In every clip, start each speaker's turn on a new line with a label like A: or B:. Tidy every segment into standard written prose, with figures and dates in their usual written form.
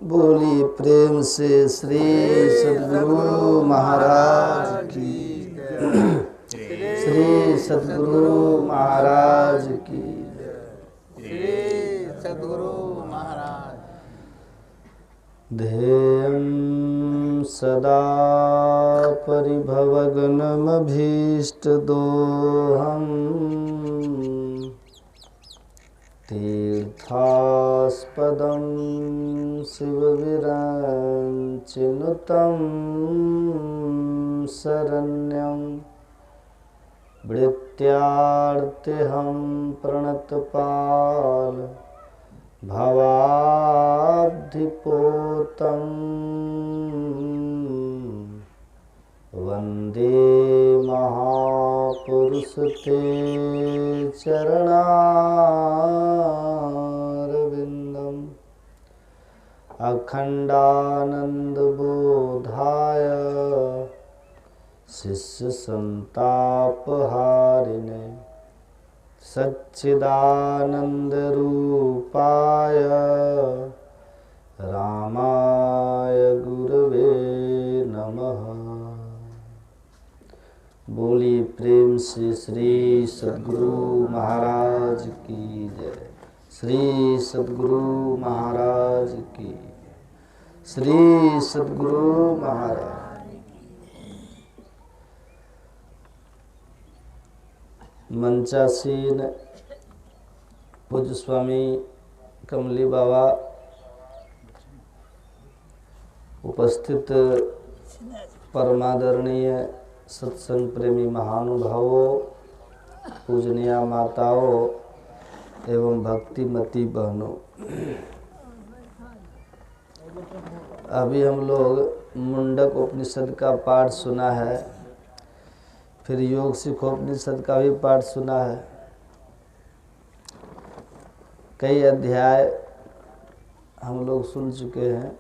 A: बोली प्रेम से श्री सद्गुरु महाराज की। श्री सद्गुरु महाराज की।
B: श्री सद्गुरु महाराज।
A: ध्येयं सदा परिभवग्नमभीष्टदोहम् तीर्थास्पदं शिवविरञ्चिनुतं शरण्यं भृत्यार्तिहं प्रणतपाल भवाब्धिपोतं वन्दे महापुरुष ते चरणारविन्दम् अखण्डानन्दबोधाय शिष्यसन्तापहारिणे सच्चिदानन्दरूपाय रामाय गुरवे नमः। बोली प्रेम से श्री सद्गुरु महाराज की जय। श्री सद्गुरु महाराज की। श्री सद्गुरु महाराज। मंचासीन पूज्य स्वामी कमली बाबा, उपस्थित परमादरणीय सत्संग प्रेमी महानुभावों, पूजनीय माताओं एवं भक्तिमती बहनों, अभी हम लोग मुंडक उपनिषद का पाठ सुना है, फिर योग सिखोपनिषद का भी पाठ सुना है। कई अध्याय हम लोग सुन चुके हैं।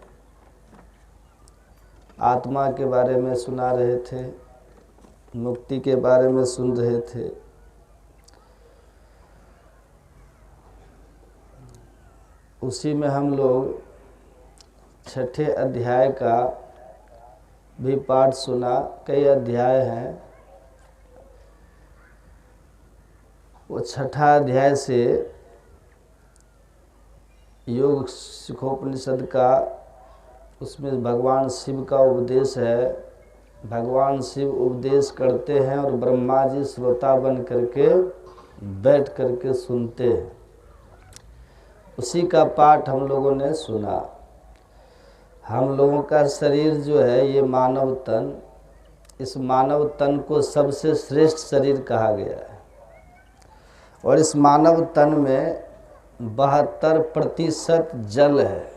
A: आत्मा के बारे में सुना रहे थे, मुक्ति के बारे में सुन रहे थे। उसी में हम लोग छठे अध्याय का भी पाठ सुना। कई अध्याय हैं। वो छठा अध्याय से योग सिखोपनिषद का, उसमें भगवान शिव का उपदेश है। भगवान शिव उपदेश करते हैं और ब्रह्मा जी श्रोता बन करके बैठ करके सुनते हैं। उसी का पाठ हम लोगों ने सुना। हम लोगों का शरीर जो है, ये मानव तन, इस मानव तन को सबसे श्रेष्ठ शरीर कहा गया है। और इस मानव तन में 72% जल है।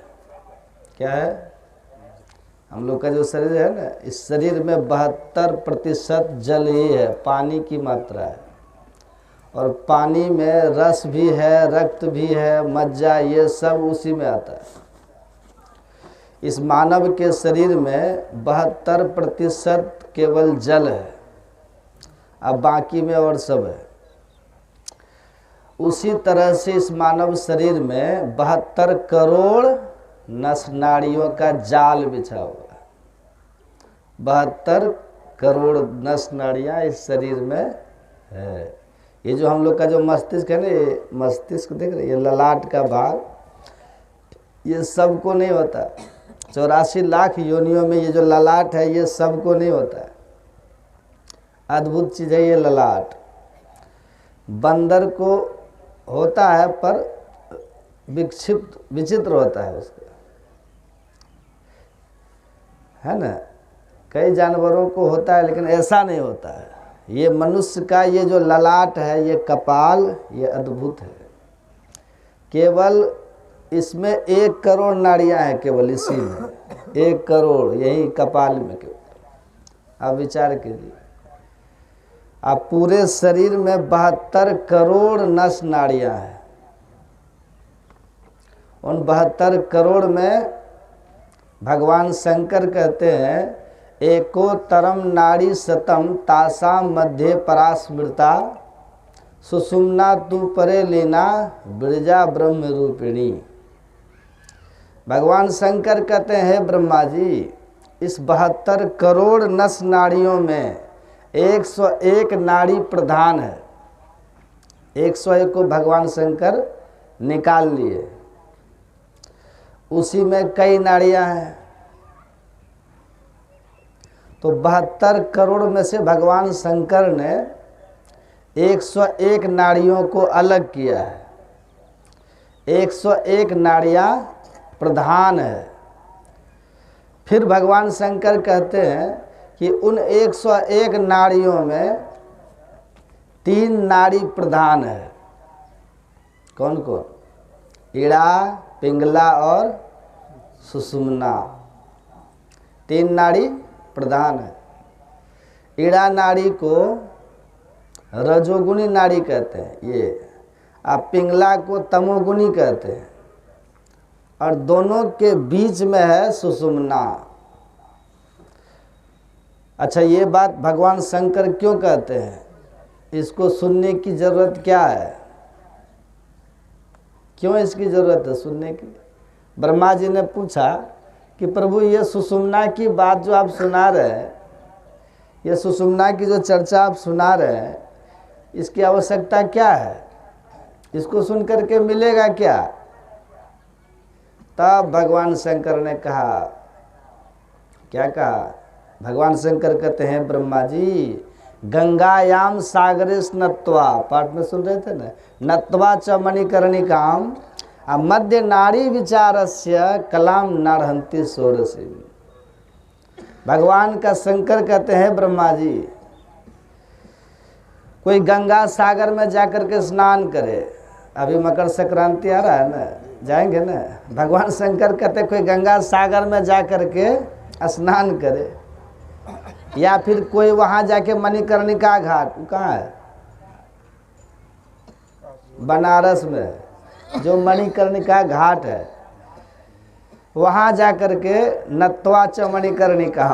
A: क्या है? हम लोग का जो शरीर है ना, इस शरीर में 72% जल ही है, पानी की मात्रा है। और पानी में रस भी है, रक्त भी है, मज्जा, ये सब उसी में आता है। इस मानव के शरीर में 72% केवल जल है, अब बाकी में और सब है। उसी तरह से इस मानव शरीर में 72 करोड़ नस नाड़ियों का जाल बिछा हुआ है। 72 करोड़ नस नाड़ियाँ इस शरीर में है। ये जो हम लोग का जो मस्तिष्क है ना, ये मस्तिष्क देख रहे, ये ललाट का भाग, ये सबको नहीं होता। 84 लाख योनियों में ये जो ललाट है, ये सबको नहीं होता है। अद्भुत चीज़ है ये ललाट। बंदर को होता है पर विक्षिप्त, विचित्र होता है उसका, है ना। कई जानवरों को होता है लेकिन ऐसा नहीं होता है। ये मनुष्य का ये जो ललाट है, ये कपाल, ये अद्भुत है। केवल इसमें 1 करोड़ नाड़ियां हैं, केवल इसी में 1 करोड़, यही कपाल में केवल। आप विचार कीजिए, आप पूरे शरीर में 72 करोड़ नस नाड़ियां हैं। उन 72 करोड़ में भगवान शंकर कहते हैं, एकोत्तरम नाड़ी शतम तासाम मध्य परास्मृता सुषुम्ना तु परे लीना बिरजा ब्रह्म रूपिणी। भगवान शंकर कहते हैं ब्रह्मा जी, इस 72 करोड़ नस नाड़ियों में 101 नाड़ी प्रधान है। 101 को भगवान शंकर निकाल लिए, उसी में कई नाड़ियां हैं। तो 72 करोड़ में से भगवान शंकर ने 101 नाड़ियों को अलग किया है। 101 नाड़ियां प्रधान है। फिर भगवान शंकर कहते हैं कि उन 101 नाड़ियों में 3 नाड़ी प्रधान है। कौन कौन? इड़ा, पिंगला और सुषुम्ना। 3 नाड़ी प्रधान है। इड़ा नाड़ी को रजोगुणी नाड़ी कहते हैं ये, आप पिंगला को तमोगुणी कहते हैं, और दोनों के बीच में है सुषुम्ना। अच्छा, ये बात भगवान शंकर क्यों कहते हैं? इसको सुनने की जरूरत क्या है? क्यों इसकी जरूरत है सुनने की? ब्रह्मा जी ने पूछा कि प्रभु, ये सुषुम्ना की बात जो आप सुना रहे हैं, ये सुषुम्ना की जो चर्चा आप सुना रहे हैं, इसकी आवश्यकता क्या है? इसको सुन करके मिलेगा क्या? तब भगवान शंकर ने कहा, क्या कहा? भगवान शंकर कहते हैं ब्रह्मा जी, गंगायाम सागरे स्नत्वा, पाठ में सुन रहे थे ना, नत्वा च मणिकर्णिकाम मध्य नाड़ी विचारस्य कलाम नारहंती सोरसी। भगवान का शंकर कहते हैं ब्रह्मा जी, कोई गंगा सागर में जाकर के स्नान करे, अभी मकर संक्रांति आ रहा है ना, जाएंगे ना, भगवान शंकर कहते कोई गंगा सागर में जाकर के स्नान करे, या फिर कोई वहां जाके मणिकर्णिका घाट, कहाँ है? बनारस में जो मणिकर्णिका घाट है, वहां जाकर के नत्वा च मणिकर्णिका,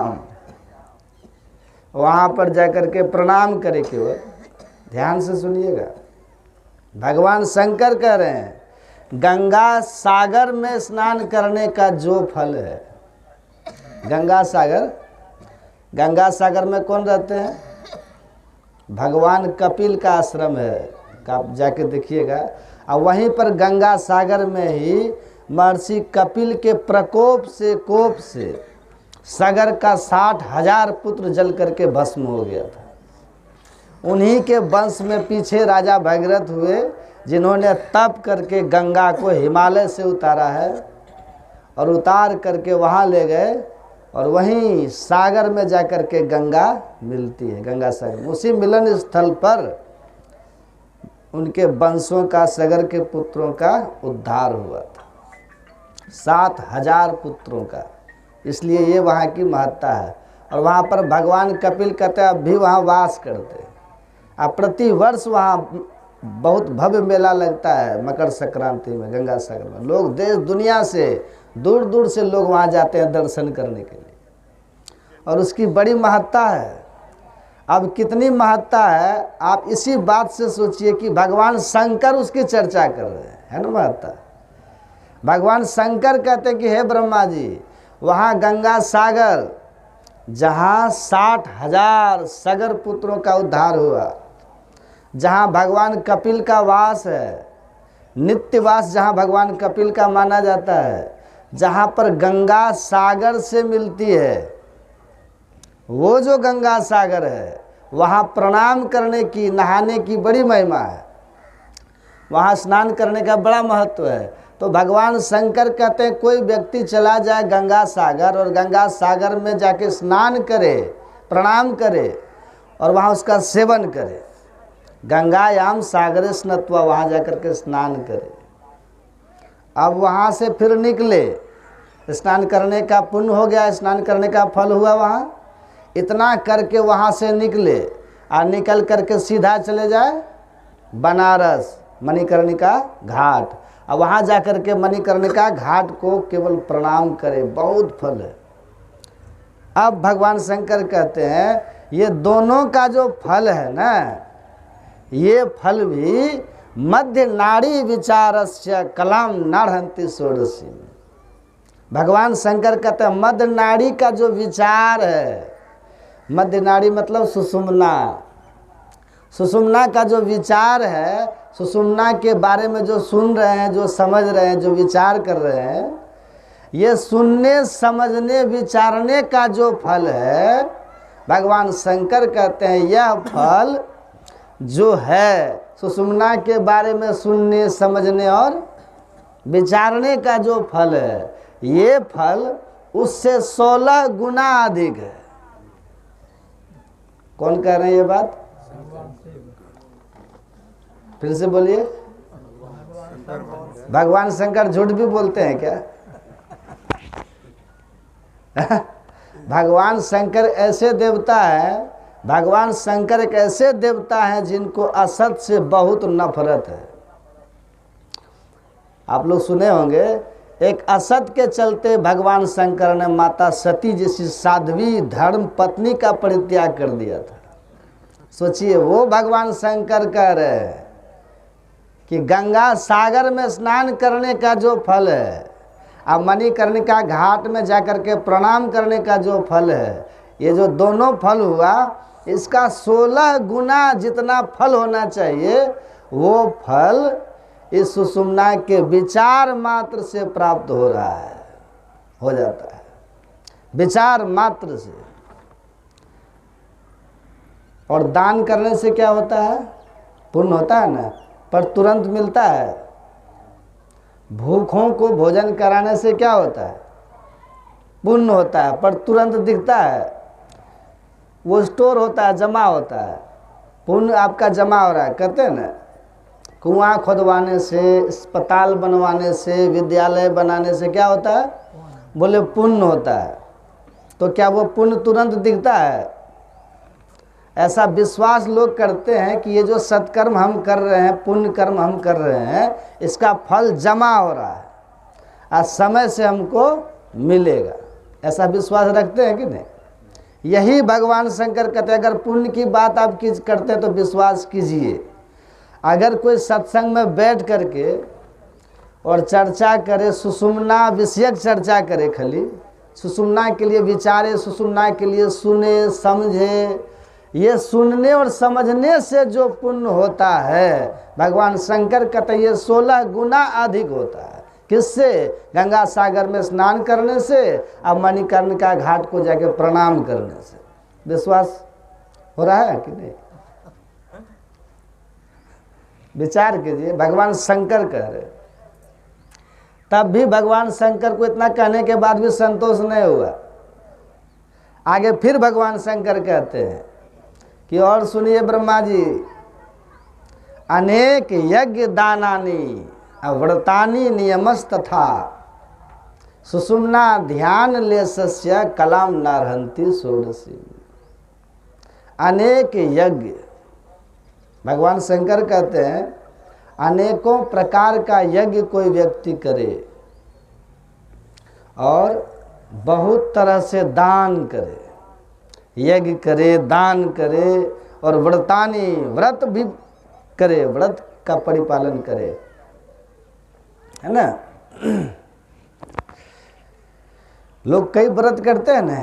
A: वहां पर जाकर के प्रणाम करे। केवल ध्यान से सुनिएगा, भगवान शंकर कह रहे हैं गंगा सागर में स्नान करने का जो फल है, गंगा सागर में कौन रहते हैं? भगवान कपिल का आश्रम है, आप जाके देखिएगा। और वहीं पर गंगा सागर में ही महर्षि कपिल के कोप से सागर का 60,000 पुत्र जल करके भस्म हो गया था। उन्हीं के वंश में पीछे राजा भगीरथ हुए, जिन्होंने तप करके गंगा को हिमालय से उतारा है, और उतार करके वहाँ ले गए, और वहीं सागर में जाकर के गंगा मिलती है। गंगा सागर, उसी मिलन स्थल पर उनके वंशों का, सागर के पुत्रों का उद्धार हुआ था, 7,000 पुत्रों का। इसलिए ये वहाँ की महत्ता है। और वहाँ पर भगवान कपिल कहते हैं अब भी वहाँ वास करते हैं। अब प्रति वर्ष वहाँ बहुत भव्य मेला लगता है मकर संक्रांति में, गंगा सागर में। लोग देश दुनिया से, दूर दूर से लोग वहाँ जाते हैं दर्शन करने के लिए, और उसकी बड़ी महत्ता है। अब कितनी महत्ता है आप इसी बात से सोचिए कि भगवान शंकर उसकी चर्चा कर रहे हैं, है ना महत्ता। भगवान शंकर कहते हैं कि हे ब्रह्मा जी, वहाँ गंगा सागर जहाँ 60,000 सागर पुत्रों का उद्धार हुआ, जहाँ भगवान कपिल का वास है, नित्यवास जहाँ भगवान कपिल का माना जाता है, जहाँ पर गंगा सागर से मिलती है, वो जो गंगा सागर है, वहाँ प्रणाम करने की, नहाने की बड़ी महिमा है, वहाँ स्नान करने का बड़ा महत्व है। तो भगवान शंकर कहते हैं कोई व्यक्ति चला जाए गंगा सागर, और गंगा सागर में जाके स्नान करे, प्रणाम करे, और वहाँ उसका सेवन करे, गंगायाम सागरे स्नत्वा, वहाँ जाकर के स्नान करे। अब वहाँ से फिर निकले, स्नान करने का पुण्य हो गया, स्नान करने का फल हुआ वहाँ, इतना करके वहाँ से निकले, और निकल करके सीधा चले जाए बनारस मणिकर्णिका घाट। अब वहाँ जाकर के मणिकर्णिका घाट को केवल प्रणाम करे, बहुत फल है। अब भगवान शंकर कहते हैं ये दोनों का जो फल है ना, ये फल भी मध्य नाड़ी विचारस्य कलाम नारहंती षोडशी। भगवान शंकर कहते हैं मध्य नाड़ी का जो विचार है, मध्य नाड़ी मतलब सुषुम्ना, सुषुम्ना का जो विचार है, सुषुम्ना के बारे में जो सुन रहे हैं, जो समझ रहे हैं, जो विचार कर रहे हैं, ये सुनने समझने विचारने का जो फल है, भगवान शंकर कहते हैं यह फल जो है सुषुम्ना के बारे में सुनने समझने और विचारने का जो फल है, ये फल उससे 16 गुना अधिक है। कौन कह रहे हैं ये बात? फिर से बोलिए। भगवान शंकर झूठ भी बोलते हैं क्या? भगवान शंकर ऐसे देवता है, भगवान शंकर एक ऐसे देवता हैं जिनको असत से बहुत नफरत है। आप लोग सुने होंगे, एक असत के चलते भगवान शंकर ने माता सती जैसी साध्वी धर्म पत्नी का परित्याग कर दिया था। सोचिए, वो भगवान शंकर कह रहे हैं कि गंगा सागर में स्नान करने का जो फल है, अब मणिकर्णिका घाट में जाकर के प्रणाम करने का जो फल है, ये जो दोनों फल हुआ, इसका 16 गुना जितना फल होना चाहिए, वो फल इस सुषुम्ना के विचार मात्र से प्राप्त हो रहा है, हो जाता है विचार मात्र से। और दान करने से क्या होता है? पुण्य होता है ना, पर तुरंत मिलता है। भूखों को भोजन कराने से क्या होता है? पुण्य होता है, पर तुरंत दिखता है। वो स्टोर होता है, जमा होता है, पुण्य आपका जमा हो रहा है। कहते हैं ना, कुआं खोदवाने से, अस्पताल बनवाने से, विद्यालय बनाने से क्या होता है? बोले पुण्य होता है। तो क्या वो पुण्य तुरंत दिखता है? ऐसा विश्वास लोग करते हैं कि ये जो सत्कर्म हम कर रहे हैं, पुण्य कर्म हम कर रहे हैं, इसका फल जमा हो रहा है, आज समय से हमको मिलेगा। ऐसा विश्वास रखते हैं कि नहीं? यही भगवान शंकर कहते हैं, अगर पुण्य की बात आप करते हैं तो विश्वास कीजिए। अगर कोई सत्संग में बैठ करके और चर्चा करे, सुषुम्ना विषयक चर्चा करे, खाली सुषुम्ना के लिए विचारे, सुषुम्ना के लिए सुने समझे, ये सुनने और समझने से जो पुण्य होता है, भगवान शंकर कहते हैं ये 16 गुना अधिक होता है। किससे? गंगा सागर में स्नान करने से, अब मणिकर्णिका घाट को जाके प्रणाम करने से। विश्वास हो रहा है कि नहीं? विचार कीजिए, भगवान शंकर कह रहे। तब भी भगवान शंकर को इतना कहने के बाद भी संतोष नहीं हुआ। आगे फिर भगवान शंकर कहते हैं कि और सुनिए ब्रह्मा जी, अनेक यज्ञ दानानि व्रतानि नियमस्तथा सुषुम्ना ध्यान लेशस्य कलाम नारहंति षोडशी। अनेक यज्ञ, भगवान शंकर कहते हैं अनेकों प्रकार का यज्ञ कोई व्यक्ति करे और बहुत तरह से दान करे, यज्ञ करे, दान करे, और व्रतानी, व्रत भी करे, व्रत का परिपालन करे, है ना। लोग कई व्रत करते हैं ना,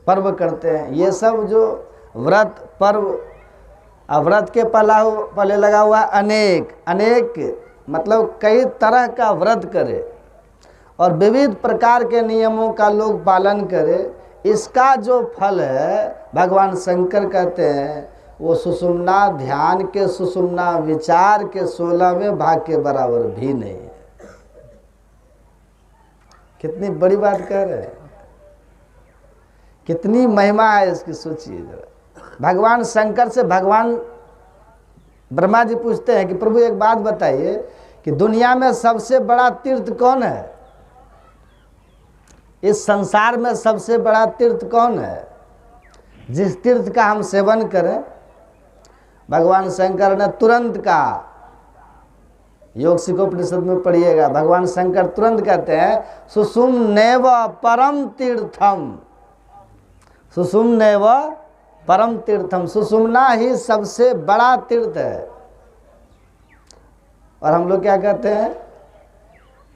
A: पर्व करते हैं, ये सब जो व्रत पर्व, व्रत के पहले लगा हुआ अनेक, अनेक मतलब कई तरह का व्रत करे और विविध प्रकार के नियमों का लोग पालन करे। इसका जो फल है, भगवान शंकर कहते हैं वो सुषुम्ना ध्यान के, सुषुम्ना विचार के 16वें भाग के बराबर भी नहीं है। कितनी बड़ी बात कह रहे हैं, कितनी महिमा है इसकी, सोचिए जरा। भगवान शंकर से भगवान ब्रह्मा जी पूछते हैं कि प्रभु एक बात बताइए कि दुनिया में सबसे बड़ा तीर्थ कौन है? इस संसार में सबसे बड़ा तीर्थ कौन है जिस तीर्थ का हम सेवन करें? भगवान शंकर ने तुरंत कहा, योग सिखोपनिषद में पढ़िएगा, भगवान शंकर तुरंत कहते हैं सुषुम्नैव परम तीर्थम, सुषुम्नैव परम तीर्थम, सुषुम्ना ही सबसे बड़ा तीर्थ है। और हम लोग क्या कहते हैं?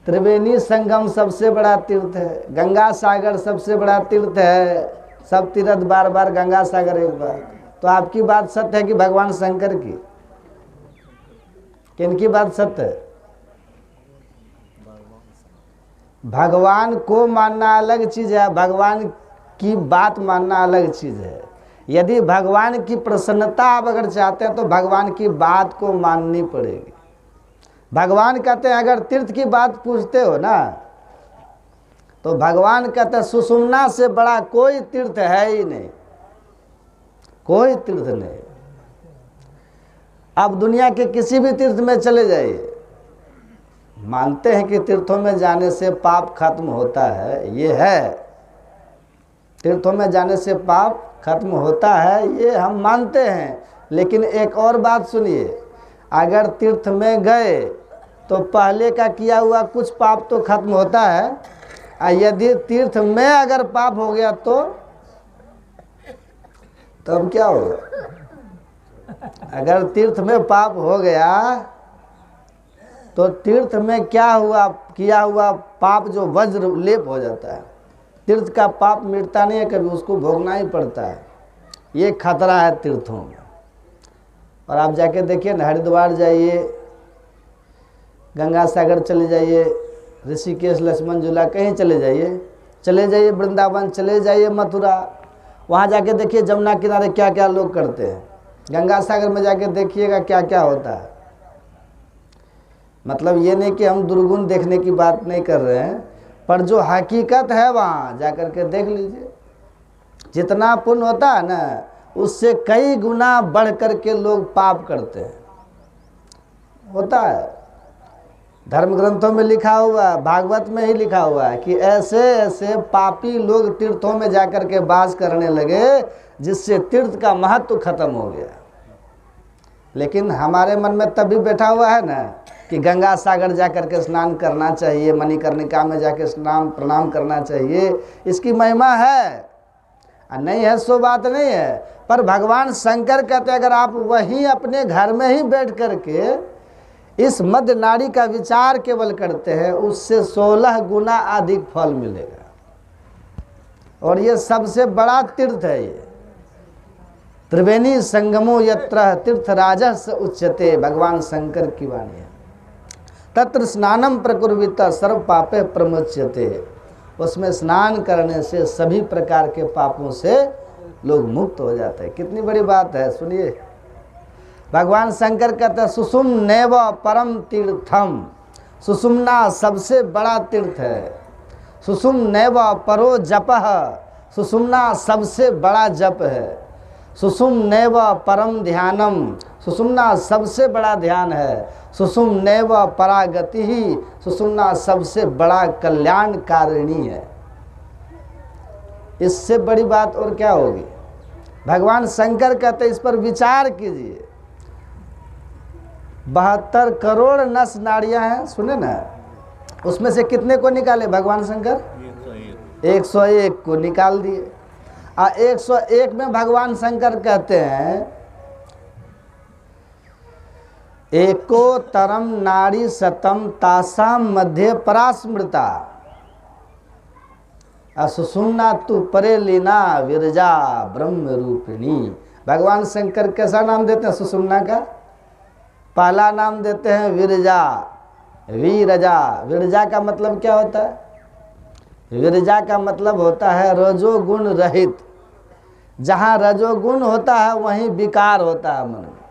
A: त्रिवेणी संगम सबसे बड़ा तीर्थ है, गंगा सागर सबसे बड़ा तीर्थ है, सब तीर्थ बार बार, गंगा सागर एक बार। तो आपकी बात सत्य है कि भगवान शंकर की? किनकी बात सत्य है? भगवान को मानना अलग चीज है, भगवान की बात मानना अलग चीज है। यदि भगवान की प्रसन्नता आप अगर चाहते हैं तो भगवान की बात को माननी पड़ेगी। भगवान कहते हैं, अगर तीर्थ की बात पूछते हो ना, तो भगवान कहते हैं सुषुम्ना से बड़ा कोई तीर्थ है ही नहीं, कोई तीर्थ नहीं। अब दुनिया के किसी भी तीर्थ में चले जाइए, मानते हैं कि तीर्थों में जाने से पाप खत्म होता है, ये है, तीर्थों में जाने से पाप खत्म होता है, ये हम मानते हैं। लेकिन एक और बात सुनिए, अगर तीर्थ में गए तो पहले का किया हुआ कुछ पाप तो खत्म होता है, और यदि तीर्थ में अगर पाप हो गया तो तब क्या होगा? अगर तीर्थ में पाप हो गया तो तीर्थ में क्या हुआ, किया हुआ पाप जो वज्र लेप हो जाता है। तीर्थ का पाप मिटता नहीं है कभी, उसको भोगना ही पड़ता है। ये खतरा है तीर्थों में। और आप जाके देखिए ना, हरिद्वार जाइए, गंगा सागर चले जाइए, ऋषिकेश, लक्ष्मण झूला, कहीं चले जाइए वृंदावन, चले जाइए मथुरा, वहाँ जाके देखिए जमुना किनारे क्या क्या लोग करते हैं। गंगा सागर में जाके देखिएगा क्या क्या होता है। मतलब ये नहीं कि हम दुर्गुण देखने की बात नहीं कर रहे हैं, पर जो हकीकत है वहाँ जाकर के देख लीजिए। जितना पुण्य होता है ना, उससे कई गुना बढ़ कर के लोग पाप करते हैं, होता है। धर्म ग्रंथों में लिखा हुआ है, भागवत में ही लिखा हुआ है कि ऐसे ऐसे पापी लोग तीर्थों में जाकर के वास करने लगे जिससे तीर्थ का महत्व खत्म हो गया। लेकिन हमारे मन में तभी बैठा हुआ है ना कि गंगा सागर जाकर के स्नान करना चाहिए, मणिकर्णिका में जाके स्नान प्रणाम करना चाहिए, इसकी महिमा है, नहीं है सो बात नहीं है। पर भगवान शंकर कहते हैं अगर आप वहीं अपने घर में ही बैठ करके इस मध्य नाड़ी का विचार केवल करते हैं, उससे 16 गुना अधिक फल मिलेगा। और ये सबसे बड़ा तीर्थ है। ये त्रिवेणी संगमो यत्र तीर्थराजः उच्यते, भगवान शंकर की वाणी है। तत्र स्नानम प्रकुर्वित सर्व पापे प्रमुच्यते, उसमें स्नान करने से सभी प्रकार के पापों से लोग मुक्त हो जाते हैं। कितनी बड़ी बात है, सुनिए। भगवान शंकर कहते हैं सुषुम्नैव परम तीर्थम, सुषुम्ना सबसे बड़ा तीर्थ है। सुषुम्नैव परो जपः, सुषुम्ना सबसे बड़ा जप है। सुषुम्नैव परम ध्यानम, सुषुम्ना सबसे बड़ा ध्यान है। सुषुम्नैव परागति ही, सुषुम्ना सबसे बड़ा कल्याणकारिणी है। इससे बड़ी बात और क्या होगी? भगवान शंकर कहते हैं इस पर विचार कीजिए। 72 करोड़ नस नाड़ियां हैं, सुने ना, उसमें से कितने को निकाले भगवान शंकर? 101 को निकाल दिए। और 101 में भगवान शंकर कहते हैं एको तरम नाड़ी सतम तासाम मध्य परास्मृता सुषुम्ना तु परे लीना विरजा ब्रह्म रूपिणी। भगवान शंकर कैसा नाम देते हैं सुषुम्ना का? पहला नाम देते हैं विरजा, वीरजा। विरजा का मतलब क्या होता है? विरजा का मतलब होता है रजोगुण रहित। जहाँ रजोगुण होता है वहीं विकार होता है मन में।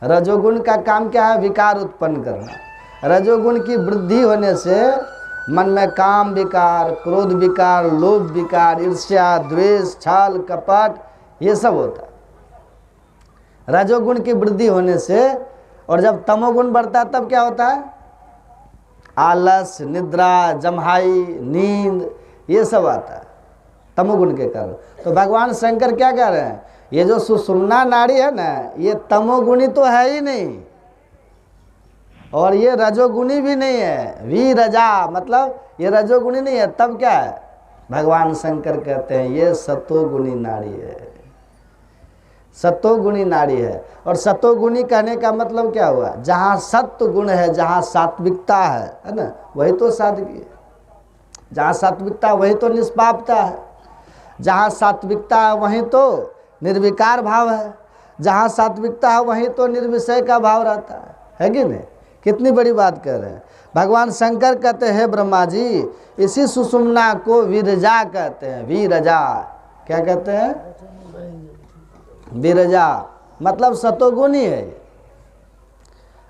A: रजोगुण का काम क्या है? विकार उत्पन्न करना। रजोगुण की वृद्धि होने से मन में काम विकार, क्रोध विकार, लोभ विकार, ईर्ष्या, द्वेष, छल, कपट, ये सब होता है रजोगुण की वृद्धि होने से। और जब तमोगुण बढ़ता है तब क्या होता है? आलस, निद्रा, जम्हाई, नींद, ये सब आता है तमोगुण के कारण। तो भगवान शंकर क्या कह रहे हैं? ये जो सुषुम्ना नाड़ी है ना, ये तमोगुणी तो है ही नहीं और ये रजोगुणी भी नहीं है। वीरजा मतलब ये रजोगुणी नहीं है, तब क्या है? भगवान शंकर कहते हैं ये सतोगुणी नाड़ी है। सत्वगुणी नाड़ी है। और सत्वगुणी कहने का मतलब क्या हुआ? जहाँ सत्व गुण है, जहाँ सात्विकता है ना, वही तो सादगी है। जहाँ सात्विकता वही तो निष्पापता है। जहाँ सात्विकता है वहीं तो निर्विकार भाव है। जहाँ सात्विकता है वहीं तो निर्विषय का भाव रहता है कि नहीं? कितनी बड़ी बात कर रहे हैं। भगवान शंकर कहते हैं ब्रह्मा जी, इसी सुषुम्ना को विरजा कहते हैं। विरजा क्या कहते हैं? विरजा मतलब सतोगुणी है।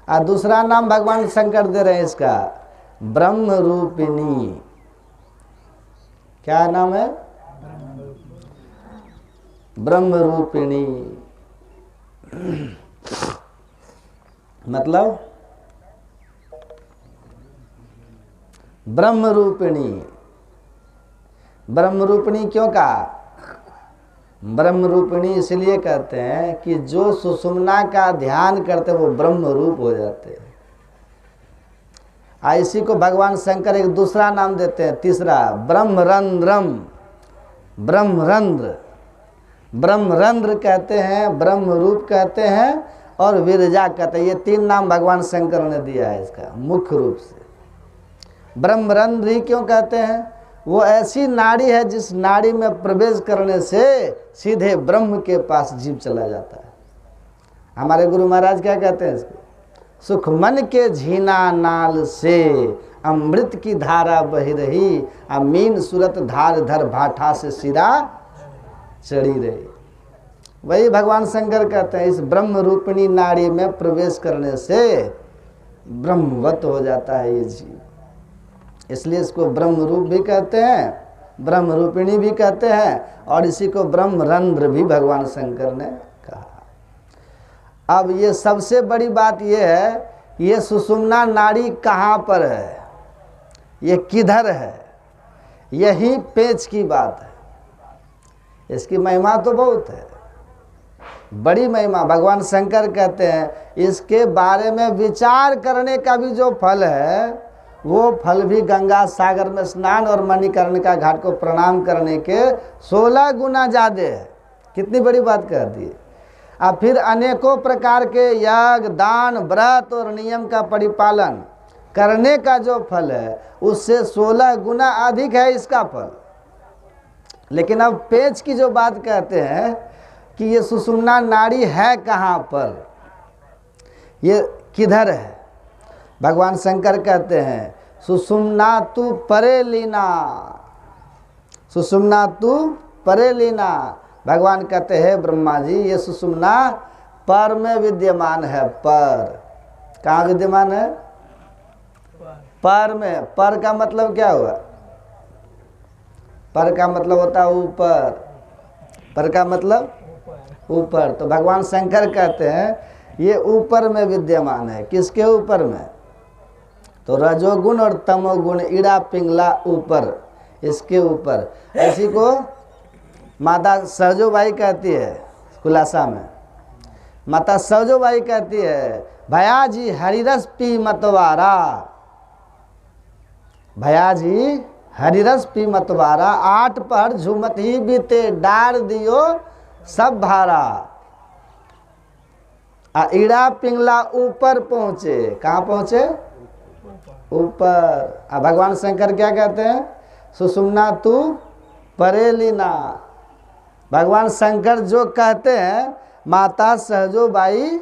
A: और दूसरा नाम भगवान शंकर दे रहे हैं इसका, ब्रह्म रूपिणी। क्या नाम है? ब्रह्म रूपिणी। मतलब ब्रह्म रूपिणी। ब्रह्म रूपिणी क्यों कहा? ब्रह्म रूपिणी इसलिए कहते हैं कि जो सुषुम्ना का ध्यान करते वो ब्रह्म रूप हो जाते हैं। इसी को भगवान शंकर एक दूसरा नाम देते हैं, तीसरा, ब्रह्मरंध्रम। ब्रह्मरंध्र, ब्रह्मरंध्र कहते हैं, ब्रह्म रूप कहते हैं और विरजा कहते हैं। ये तीन नाम भगवान शंकर ने दिया है इसका मुख्य रूप से। ब्रह्मरंध्र ही क्यों कहते हैं? वो ऐसी नाड़ी है जिस नाड़ी में प्रवेश करने से सीधे ब्रह्म के पास जीव चला जाता है। हमारे गुरु महाराज क्या कहते हैं इसको? सुख मन के झीना नाल से अमृत की धारा बह रही, अमीन सूरत धार धर भाठा से सिरा चढ़ी रही। वही भगवान शंकर कहते हैं, इस ब्रह्म रूपिणी नाड़ी में प्रवेश करने से ब्रह्मवत हो जाता है ये जीव। इसलिए इसको ब्रह्म रूप भी कहते हैं, ब्रह्म रूपिणी भी कहते हैं, और इसी को ब्रह्मरंध्र भी भगवान शंकर ने कहा। अब ये सबसे बड़ी बात ये है, ये सुषुम्ना नाड़ी कहाँ पर है, ये किधर है, यही पेच की बात है। इसकी महिमा तो बहुत है, बड़ी महिमा। भगवान शंकर कहते हैं इसके बारे में विचार करने का भी जो फल है, वो फल भी गंगा सागर में स्नान और मणिकर्णिका घाट को प्रणाम करने के 16 गुना ज़्यादा है। कितनी बड़ी बात कह दी। अब फिर अनेकों प्रकार के यज्ञ, दान, व्रत और नियम का परिपालन करने का जो फल है, उससे 16 गुना अधिक है इसका फल। लेकिन अब पेच की जो बात कहते हैं कि ये सुषुम्ना नाड़ी है कहाँ पर, ये किधर है, भगवान शंकर कहते हैं सुषुम्ना तू परे लीना। सुषुम्ना तू परे लीना। भगवान कहते हैं ब्रह्मा जी, ये सुषुम्ना पर में विद्यमान है। पर कहाँ विद्यमान है? पर में। पर का मतलब क्या हुआ? पर का मतलब होता है ऊपर। पर का मतलब ऊपर। तो भगवान शंकर कहते हैं ये ऊपर में विद्यमान है। किसके ऊपर में? तो रजोगुण और तमोगुण, ईड़ा पिंगला ऊपर, इसके ऊपर। इसी को माता सहजोबाई कहती है खुलासा में। माता सहजोबाई कहती है भया जी हरिरस पी मतवारा। भया जी हरिरस पी मतवारा, 8 पहर झूमत ही बीते, डार दियो सब भारा। ईड़ा पिंगला ऊपर पहुंचे। कहाँ पहुंचे? ऊपर। भगवान शंकर क्या कहते हैं? सुषुम्ना तू परे लीना। भगवान शंकर जो कहते हैं, माता सहजोबाई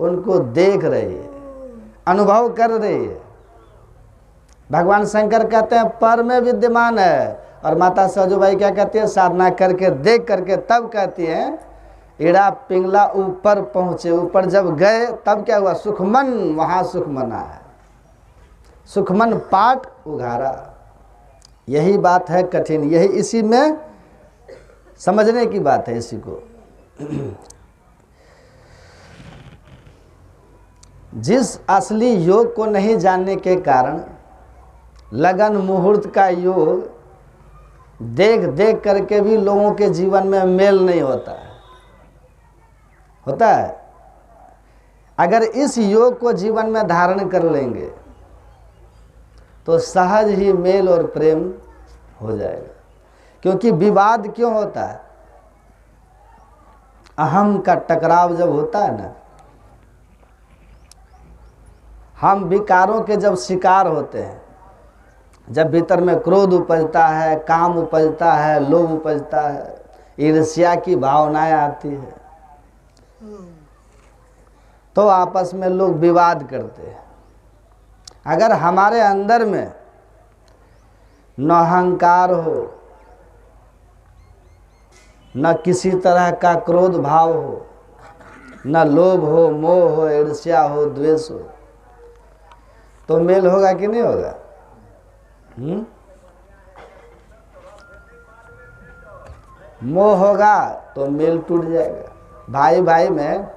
A: उनको देख रही है, अनुभव कर रही है। भगवान शंकर कहते हैं पर में विद्यमान है, और माता सहजोबाई क्या कहती है? साधना करके देख करके तब कहती है ईड़ा पिंगला ऊपर पहुंचे। ऊपर जब गए तब क्या हुआ? सुखमन, वहां सुखमना है। सुखमन पाठ उघारा। यही बात है कठिन, यही इसी में समझने की बात है। इसी को जिस असली योग को नहीं जानने के कारण लगन मुहूर्त का योग देख देख करके भी लोगों के जीवन में मेल नहीं होता है। होता है? अगर इस योग को जीवन में धारण कर लेंगे तो सहज ही मेल और प्रेम हो जाएगा। क्योंकि विवाद क्यों होता है? अहम का टकराव जब होता है ना, हम विकारों के जब शिकार होते हैं, जब भीतर में क्रोध उपजता है, काम उपजता है, लोभ उपजता है, ईर्ष्या की भावनाएं आती है, तो आपस में लोग विवाद करते हैं। अगर हमारे अंदर में न अहंकार हो, न किसी तरह का क्रोध भाव हो, न लोभ हो, मोह हो, ईर्ष्या हो, द्वेष हो, तो मेल होगा कि नहीं होगा? मोह होगा तो मेल टूट जाएगा। भाई भाई में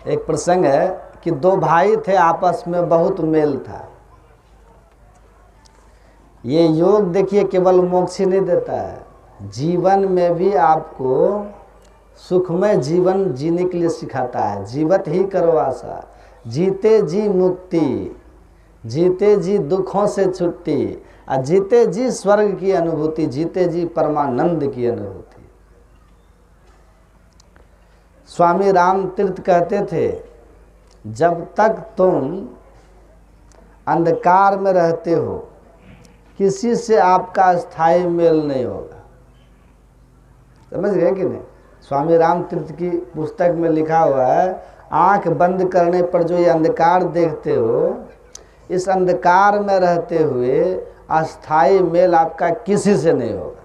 A: एक प्रसंग है कि दो भाई थे, आपस में बहुत मेल था। ये योग देखिए केवल मोक्ष ही नहीं देता है, जीवन में भी आपको सुखमय जीवन जीने के लिए सिखाता है। जीवत ही करो आशा, जीते जी मुक्ति, जीते जी दुखों से छुट्टी, और जीते जी स्वर्ग की अनुभूति, जीते जी परमानंद की अनुभूति। स्वामी राम तीर्थ कहते थे, जब तक तुम अंधकार में रहते हो किसी से आपका स्थायी मेल नहीं होगा। समझ गए कि नहीं? स्वामी राम तीर्थ की पुस्तक में लिखा हुआ है, आंख बंद करने पर जो ये अंधकार देखते हो, इस अंधकार में रहते हुए अस्थाई मेल आपका किसी से नहीं होगा।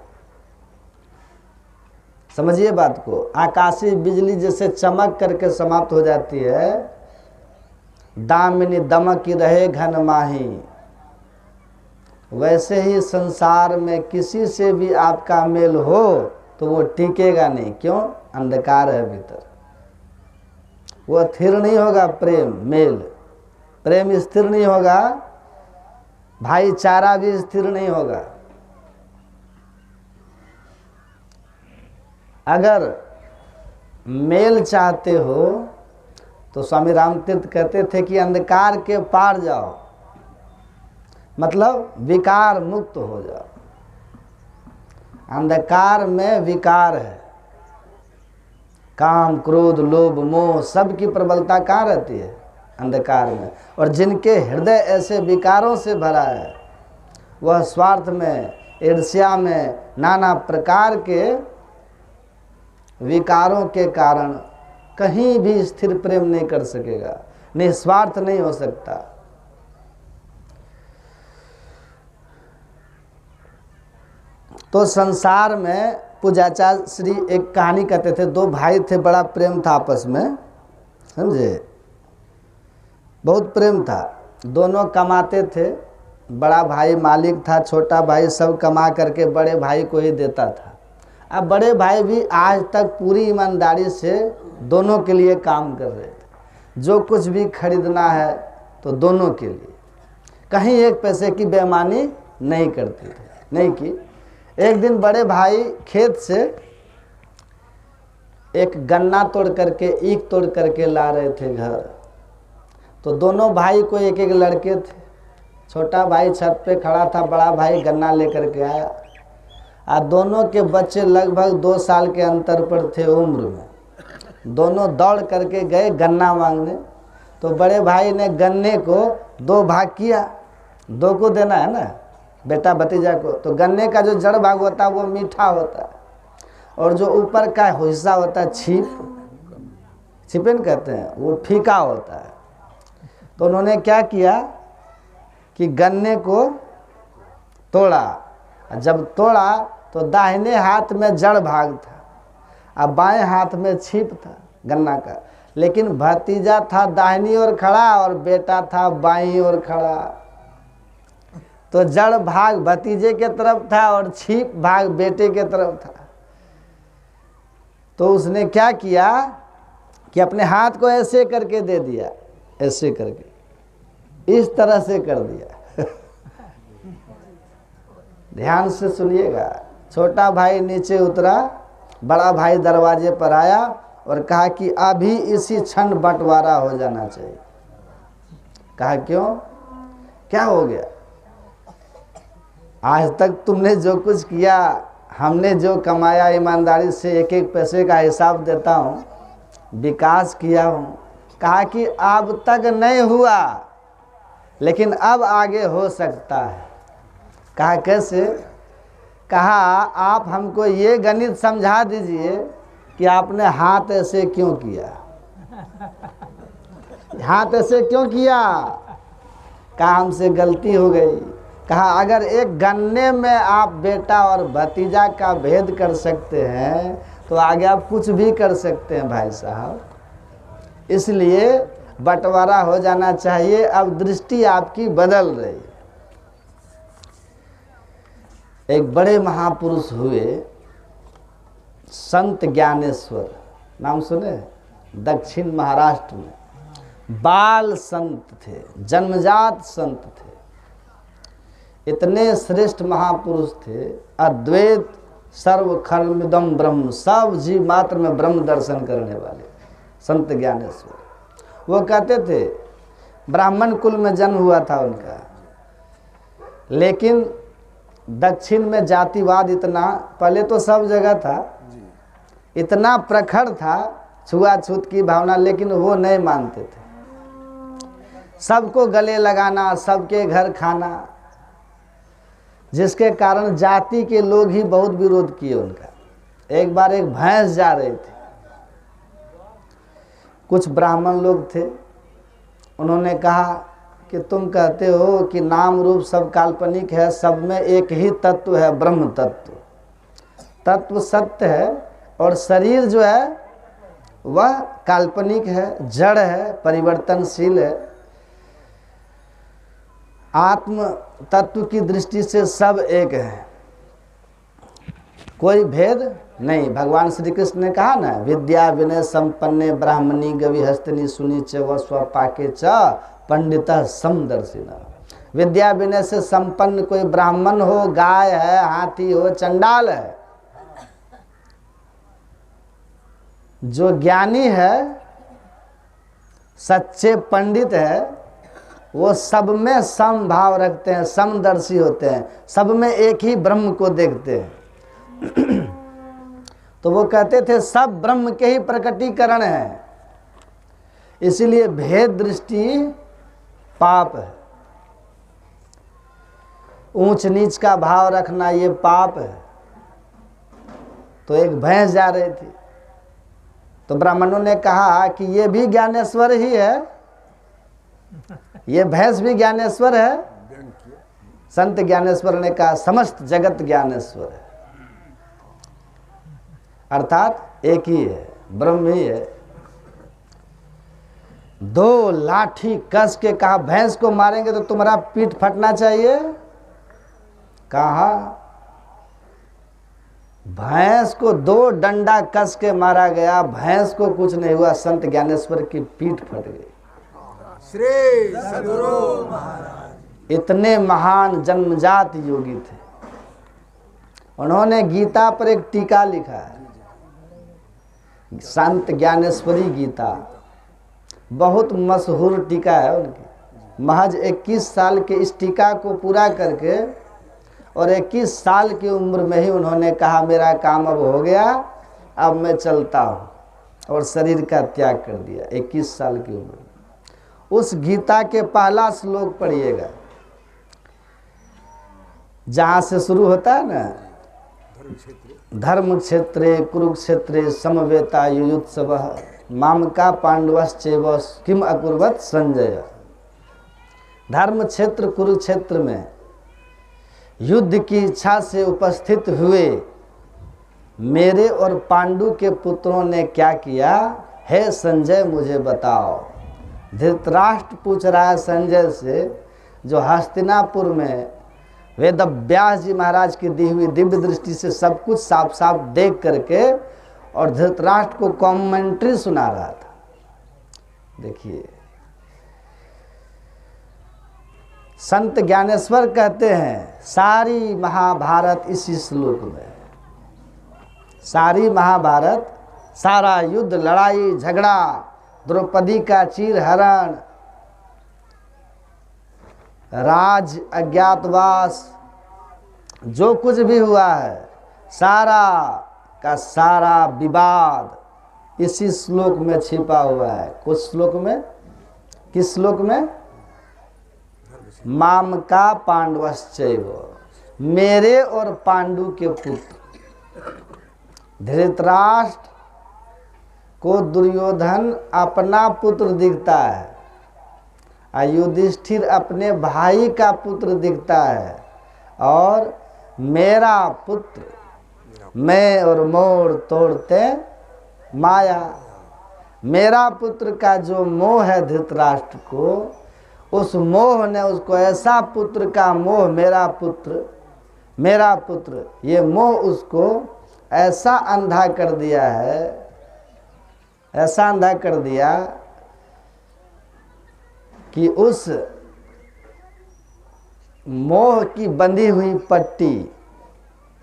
A: समझिए बात को। आकाशीय बिजली जैसे चमक करके समाप्त हो जाती है, दामिनी दमकी रहे घन माही, वैसे ही संसार में किसी से भी आपका मेल हो तो वो टिकेगा नहीं। क्यों? अंधकार है भीतर, वो स्थिर नहीं होगा। प्रेम स्थिर नहीं होगा, भाईचारा भी स्थिर नहीं होगा। अगर मेल चाहते हो तो स्वामी राम तीर्थ कहते थे कि अंधकार के पार जाओ, मतलब विकार मुक्त हो जाओ। अंधकार में विकार है, काम, क्रोध, लोभ, मोह, सब की प्रबलता कहाँ रहती है? अंधकार में। और जिनके हृदय ऐसे विकारों से भरा है, वह स्वार्थ में, ईर्ष्या में, नाना प्रकार के विकारों के कारण कहीं भी स्थिर प्रेम नहीं कर सकेगा, निस्वार्थ नहीं हो सकता। तो संसार में पूज्याचार्य श्री एक कहानी कहते थे, दो भाई थे, बड़ा प्रेम था आपस में, समझे, बहुत प्रेम था। दोनों कमाते थे, बड़ा भाई मालिक था, छोटा भाई सब कमा करके बड़े भाई को ही देता था। अब बड़े भाई भी आज तक पूरी ईमानदारी से दोनों के लिए काम कर रहे थे। जो कुछ भी खरीदना है तो दोनों के लिए, कहीं एक पैसे की बेईमानी नहीं करते थे, नहीं की। एक दिन बड़े भाई खेत से एक गन्ना तोड़ करके, ईख तोड़ करके ला रहे थे घर। तो दोनों भाई को एक एक लड़के थे। छोटा भाई छत पे खड़ा था, बड़ा भाई गन्ना लेकर के आया। दोनों के बच्चे लगभग 2 साल के अंतर पर थे उम्र में। दोनों दौड़ करके गए गन्ना मांगने। तो बड़े भाई ने गन्ने को 2 भाग किया, 2 को देना है ना बेटा भतीजा को। तो गन्ने का जो जड़ भाग होता है वो मीठा होता है, और जो ऊपर का हिस्सा होता है छिपिन कहते हैं, वो फीका होता है। तो उन्होंने क्या किया कि गन्ने को तोड़ा। जब तोड़ा तो दाहिने हाथ में जड़ भाग था, अब बाएं हाथ में छिप था गन्ना का। लेकिन भतीजा था दाहिनी ओर खड़ा और बेटा था बाईं ओर खड़ा। तो जड़ भाग भतीजे के तरफ था और छिप भाग बेटे के तरफ था। तो उसने क्या किया कि अपने हाथ को ऐसे करके दे दिया, ऐसे करके, इस तरह से कर दिया। ध्यान से सुनिएगा। छोटा भाई नीचे उतरा, बड़ा भाई दरवाजे पर आया और कहा कि अभी इसी क्षण बंटवारा हो जाना चाहिए। कहा क्यों? क्या हो गया? आज तक तुमने जो कुछ किया हमने जो कमाया ईमानदारी से एक एक पैसे का हिसाब देता हूँ, विकास किया हूँ। कहा कि अब तक नहीं हुआ लेकिन अब आगे हो सकता है। कहा कैसे? कहा आप हमको ये गणित समझा दीजिए कि आपने हाथ ऐसे क्यों किया, हाथ ऐसे क्यों किया? कहा हमसे गलती हो गई। कहा अगर एक गन्ने में आप बेटा और भतीजा का भेद कर सकते हैं तो आगे आप कुछ भी कर सकते हैं भाई साहब। इसलिए बंटवारा हो जाना चाहिए। अब दृष्टि आपकी बदल रही है। एक बड़े महापुरुष हुए संत ज्ञानेश्वर, नाम सुने? दक्षिण महाराष्ट्र में बाल संत थे, जन्मजात संत थे। इतने श्रेष्ठ महापुरुष थे, अद्वैत सर्व खर्मिदम ब्रह्म, सब जीव मात्र में ब्रह्म दर्शन करने वाले संत ज्ञानेश्वर। वो कहते थे, ब्राह्मण कुल में जन्म हुआ था उनका, लेकिन दक्षिण में जातिवाद इतना, पहले तो सब जगह था, इतना प्रखर था, छुआछूत की भावना, लेकिन वो नहीं मानते थे। सबको गले लगाना, सबके घर खाना, जिसके कारण जाति के लोग ही बहुत विरोध किए उनका। एक बार एक भैंस जा रही थी, कुछ ब्राह्मण लोग थे, उन्होंने कहा कि तुम कहते हो कि नाम रूप सब काल्पनिक है, सब में एक ही तत्व है, ब्रह्म तत्व। तत्व सत्य है और शरीर जो है वह काल्पनिक है, जड़ है, परिवर्तनशील है। आत्म तत्व की दृष्टि से सब एक है, कोई भेद नहीं। भगवान श्री कृष्ण ने कहा ना, विद्या विनय संपन्ने ब्राह्मणी गविहस्तनी सुनी च व स्वपाके च पंडितः समदर्शिना। विद्या विनय से संपन्न कोई ब्राह्मण हो, गाय है, हाथी हो, चंडाल है, जो ज्ञानी है, सच्चे पंडित है, वो सब में समभाव रखते हैं, समदर्शी होते हैं, सब में एक ही ब्रह्म को देखते हैं। तो वो कहते थे सब ब्रह्म के ही प्रकटीकरण है, इसीलिए भेद दृष्टि पाप है। ऊंच नीच का भाव रखना ये पाप है। तो एक भैंस जा रही थी, तो ब्राह्मणों ने कहा कि ये भी ज्ञानेश्वर ही है, ये भैंस भी ज्ञानेश्वर है। संत ज्ञानेश्वर ने कहा समस्त जगत ज्ञानेश्वर है, अर्थात एक ही है, ब्रह्म ही है। दो लाठी कस के कहा भैंस को मारेंगे तो तुम्हारा पीठ फटना चाहिए। कहा भैंस को दो डंडा कस के मारा गया, भैंस को कुछ नहीं हुआ, संत ज्ञानेश्वर की पीठ फट गई।
B: श्री सद्गुरु महाराज
A: इतने महान जन्मजात योगी थे। उन्होंने गीता पर एक टीका लिखा है, संत ज्ञानेश्वरी गीता, बहुत मशहूर टीका है उनकी। महज 21 साल के इस टीका को पूरा करके और 21 साल की उम्र में ही उन्होंने कहा मेरा काम अब हो गया, अब मैं चलता हूँ, और शरीर का त्याग कर दिया 21 साल की उम्र में। उस गीता के पहला श्लोक पढ़िएगा, जहाँ से शुरू होता है ना, धर्म क्षेत्रे कुरुक्षेत्रे समवेता युयुत्सवः मामका पांडवश्चैव किम अकुर्वत संजय। धर्म क्षेत्र कुरुक्षेत्र में युद्ध की इच्छा से उपस्थित हुए मेरे और पांडु के पुत्रों ने क्या किया, हे संजय मुझे बताओ। धृतराष्ट्र पूछ रहा है संजय से, जो हस्तिनापुर में वेदव्यास जी महाराज की दी हुई दिव्य दृष्टि से सब कुछ साफ साफ देख करके और धृतराष्ट्र को कमेंट्री सुना रहा था। देखिए संत ज्ञानेश्वर कहते हैं सारी महाभारत इसी श्लोक में, सारी महाभारत, सारा युद्ध, लड़ाई झगड़ा, द्रौपदी का चीर हरण, राज अज्ञातवास, जो कुछ भी हुआ है, सारा का सारा विवाद इसी श्लोक में छिपा हुआ है। कुछ श्लोक में, किस श्लोक में? माम का पांडवश्चैव, मेरे और पांडु के पुत्र। धृतराष्ट्र को दुर्योधन अपना पुत्र दिखता है, युधिष्ठिर अपने भाई का पुत्र दिखता है, और मेरा पुत्र मैं और मोर तोड़ते माया। मेरा पुत्र का जो मोह है धृतराष्ट्र को, उस मोह ने उसको ऐसा पुत्र का मोह, मेरा पुत्र मेरा पुत्र, ये मोह उसको ऐसा अंधा कर दिया है, ऐसा अंधा कर दिया कि उस मोह की बंधी हुई पट्टी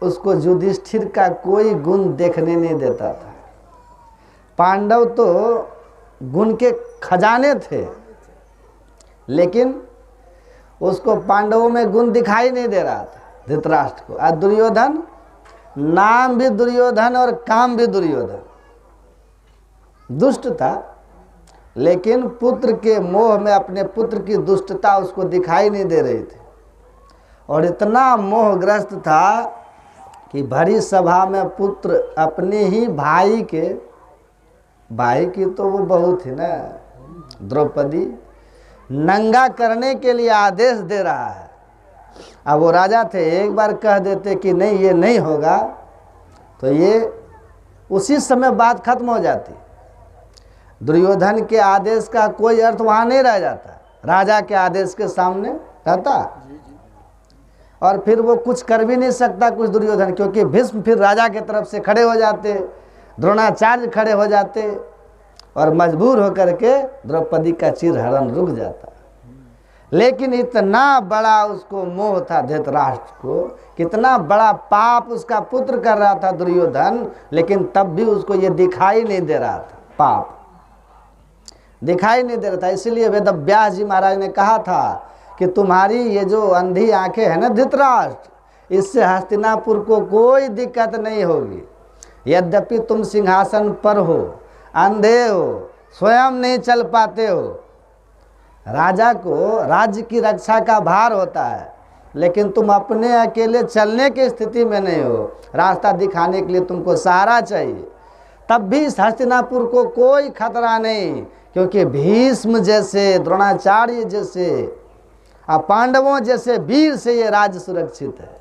A: उसको युधिष्ठिर का कोई गुण देखने नहीं देता था। पांडव तो गुण के खजाने थे, लेकिन उसको पांडवों में गुण दिखाई नहीं दे रहा था धृतराष्ट्र को। और दुर्योधन, नाम भी दुर्योधन और काम भी दुर्योधन, दुष्ट था, लेकिन पुत्र के मोह में अपने पुत्र की दुष्टता उसको दिखाई नहीं दे रही थी, और इतना मोहग्रस्त था कि भरी सभा में पुत्र अपने ही भाई की तो वो बहू थी ना द्रौपदी, नंगा करने के लिए आदेश दे रहा है। अब वो राजा थे, एक बार कह देते कि नहीं ये नहीं होगा, तो ये उसी समय बात खत्म हो जाती। दुर्योधन के आदेश का कोई अर्थ वहाँ नहीं रह जाता, राजा के आदेश के सामने रहता। और फिर वो कुछ कर भी नहीं सकता कुछ दुर्योधन, क्योंकि भीष्म फिर राजा के तरफ से खड़े हो जाते, द्रोणाचार्य खड़े हो जाते, और मजबूर होकर के द्रौपदी का चिरहरण रुक जाता। लेकिन इतना बड़ा उसको मोह था धृतराष्ट्र को, कितना बड़ा पाप उसका पुत्र कर रहा था दुर्योधन, लेकिन तब भी उसको ये दिखाई नहीं दे रहा था, पाप दिखाई नहीं दे रहा था। इसीलिए वेदव्यास जी महाराज ने कहा था कि तुम्हारी ये जो अंधी आंखें हैं ना धृतराष्ट्र, इससे हस्तिनापुर को कोई दिक्कत नहीं होगी। यद्यपि तुम सिंहासन पर हो, अंधे हो, स्वयं नहीं चल पाते हो, राजा को राज्य की रक्षा का भार होता है, लेकिन तुम अपने अकेले चलने की स्थिति में नहीं हो, रास्ता दिखाने के लिए तुमको सहारा चाहिए। तब भी इस हस्तिनापुर को कोई खतरा नहीं, क्योंकि भीष्म जैसे, द्रोणाचार्य जैसे, पांडवों जैसे वीर से ये राज्य सुरक्षित है,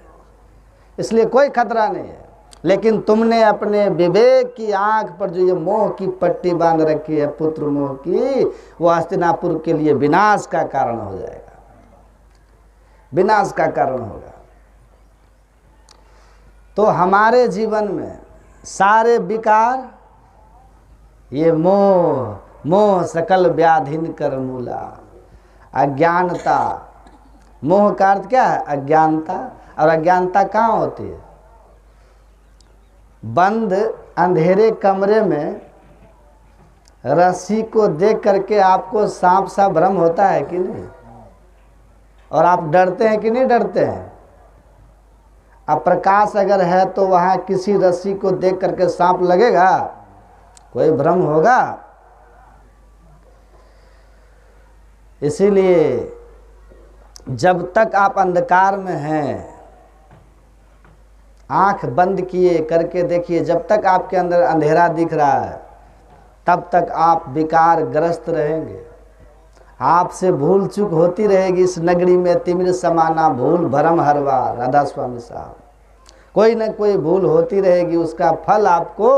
A: इसलिए कोई खतरा नहीं है। लेकिन तुमने अपने विवेक की आंख पर जो ये मोह की पट्टी बांध रखी है पुत्र मोह की, वो हस्तिनापुर के लिए विनाश का कारण हो जाएगा, विनाश का कारण होगा। तो हमारे जीवन में सारे विकार, ये मोह सकल व्याधिन कर मूला, अज्ञानता, मोह का अर्थ क्या है? अज्ञानता। और अज्ञानता कहाँ होती है? बंद अंधेरे कमरे में रस्सी को देख करके आपको सांप सा भ्रम होता है कि नहीं? और आप डरते हैं कि नहीं डरते हैं? अब प्रकाश अगर है तो वहाँ किसी रस्सी को देख करके सांप लगेगा? कोई भ्रम होगा? इसीलिए जब तक आप अंधकार में हैं, आंख बंद किए करके देखिए, जब तक आपके अंदर अंधेरा दिख रहा है तब तक आप विकार ग्रस्त रहेंगे। आपसे भूल चूक होती रहेगी। इस नगरी में तिमिर समाना भूल भरम हर बार, राधा स्वामी साहब, कोई ना कोई भूल होती रहेगी, उसका फल आपको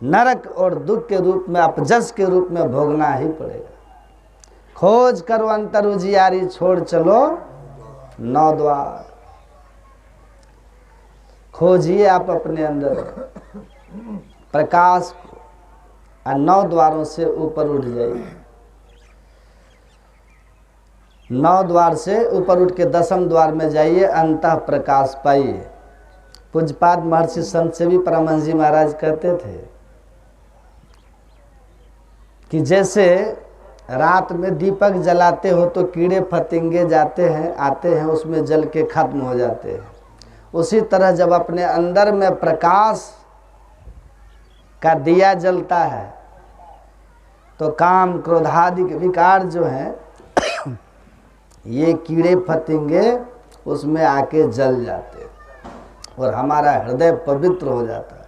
A: नरक और दुख के रूप में, अपजस के रूप में भोगना ही पड़ेगा। खोज करो अंतर उजियारी, छोड़ चलो नौ द्वार। खोजिए आप अपने अंदर प्रकाश को, और नौ द्वारों से ऊपर उठ जाइए। नौ द्वार से ऊपर उठ के 10वें द्वार में जाइए, अंतः प्रकाश पाइए। पूज्यपाद महर्षि संत सेवी परमहंस जी महाराज कहते थे कि जैसे रात में दीपक जलाते हो तो कीड़े फतिंगे जाते हैं आते हैं, उसमें जल के खत्म हो जाते हैं। उसी तरह जब अपने अंदर में प्रकाश का दिया जलता है तो काम क्रोधादि विकार जो हैं ये कीड़े फतिंगे उसमें आके जल जाते और हमारा हृदय पवित्र हो जाता है।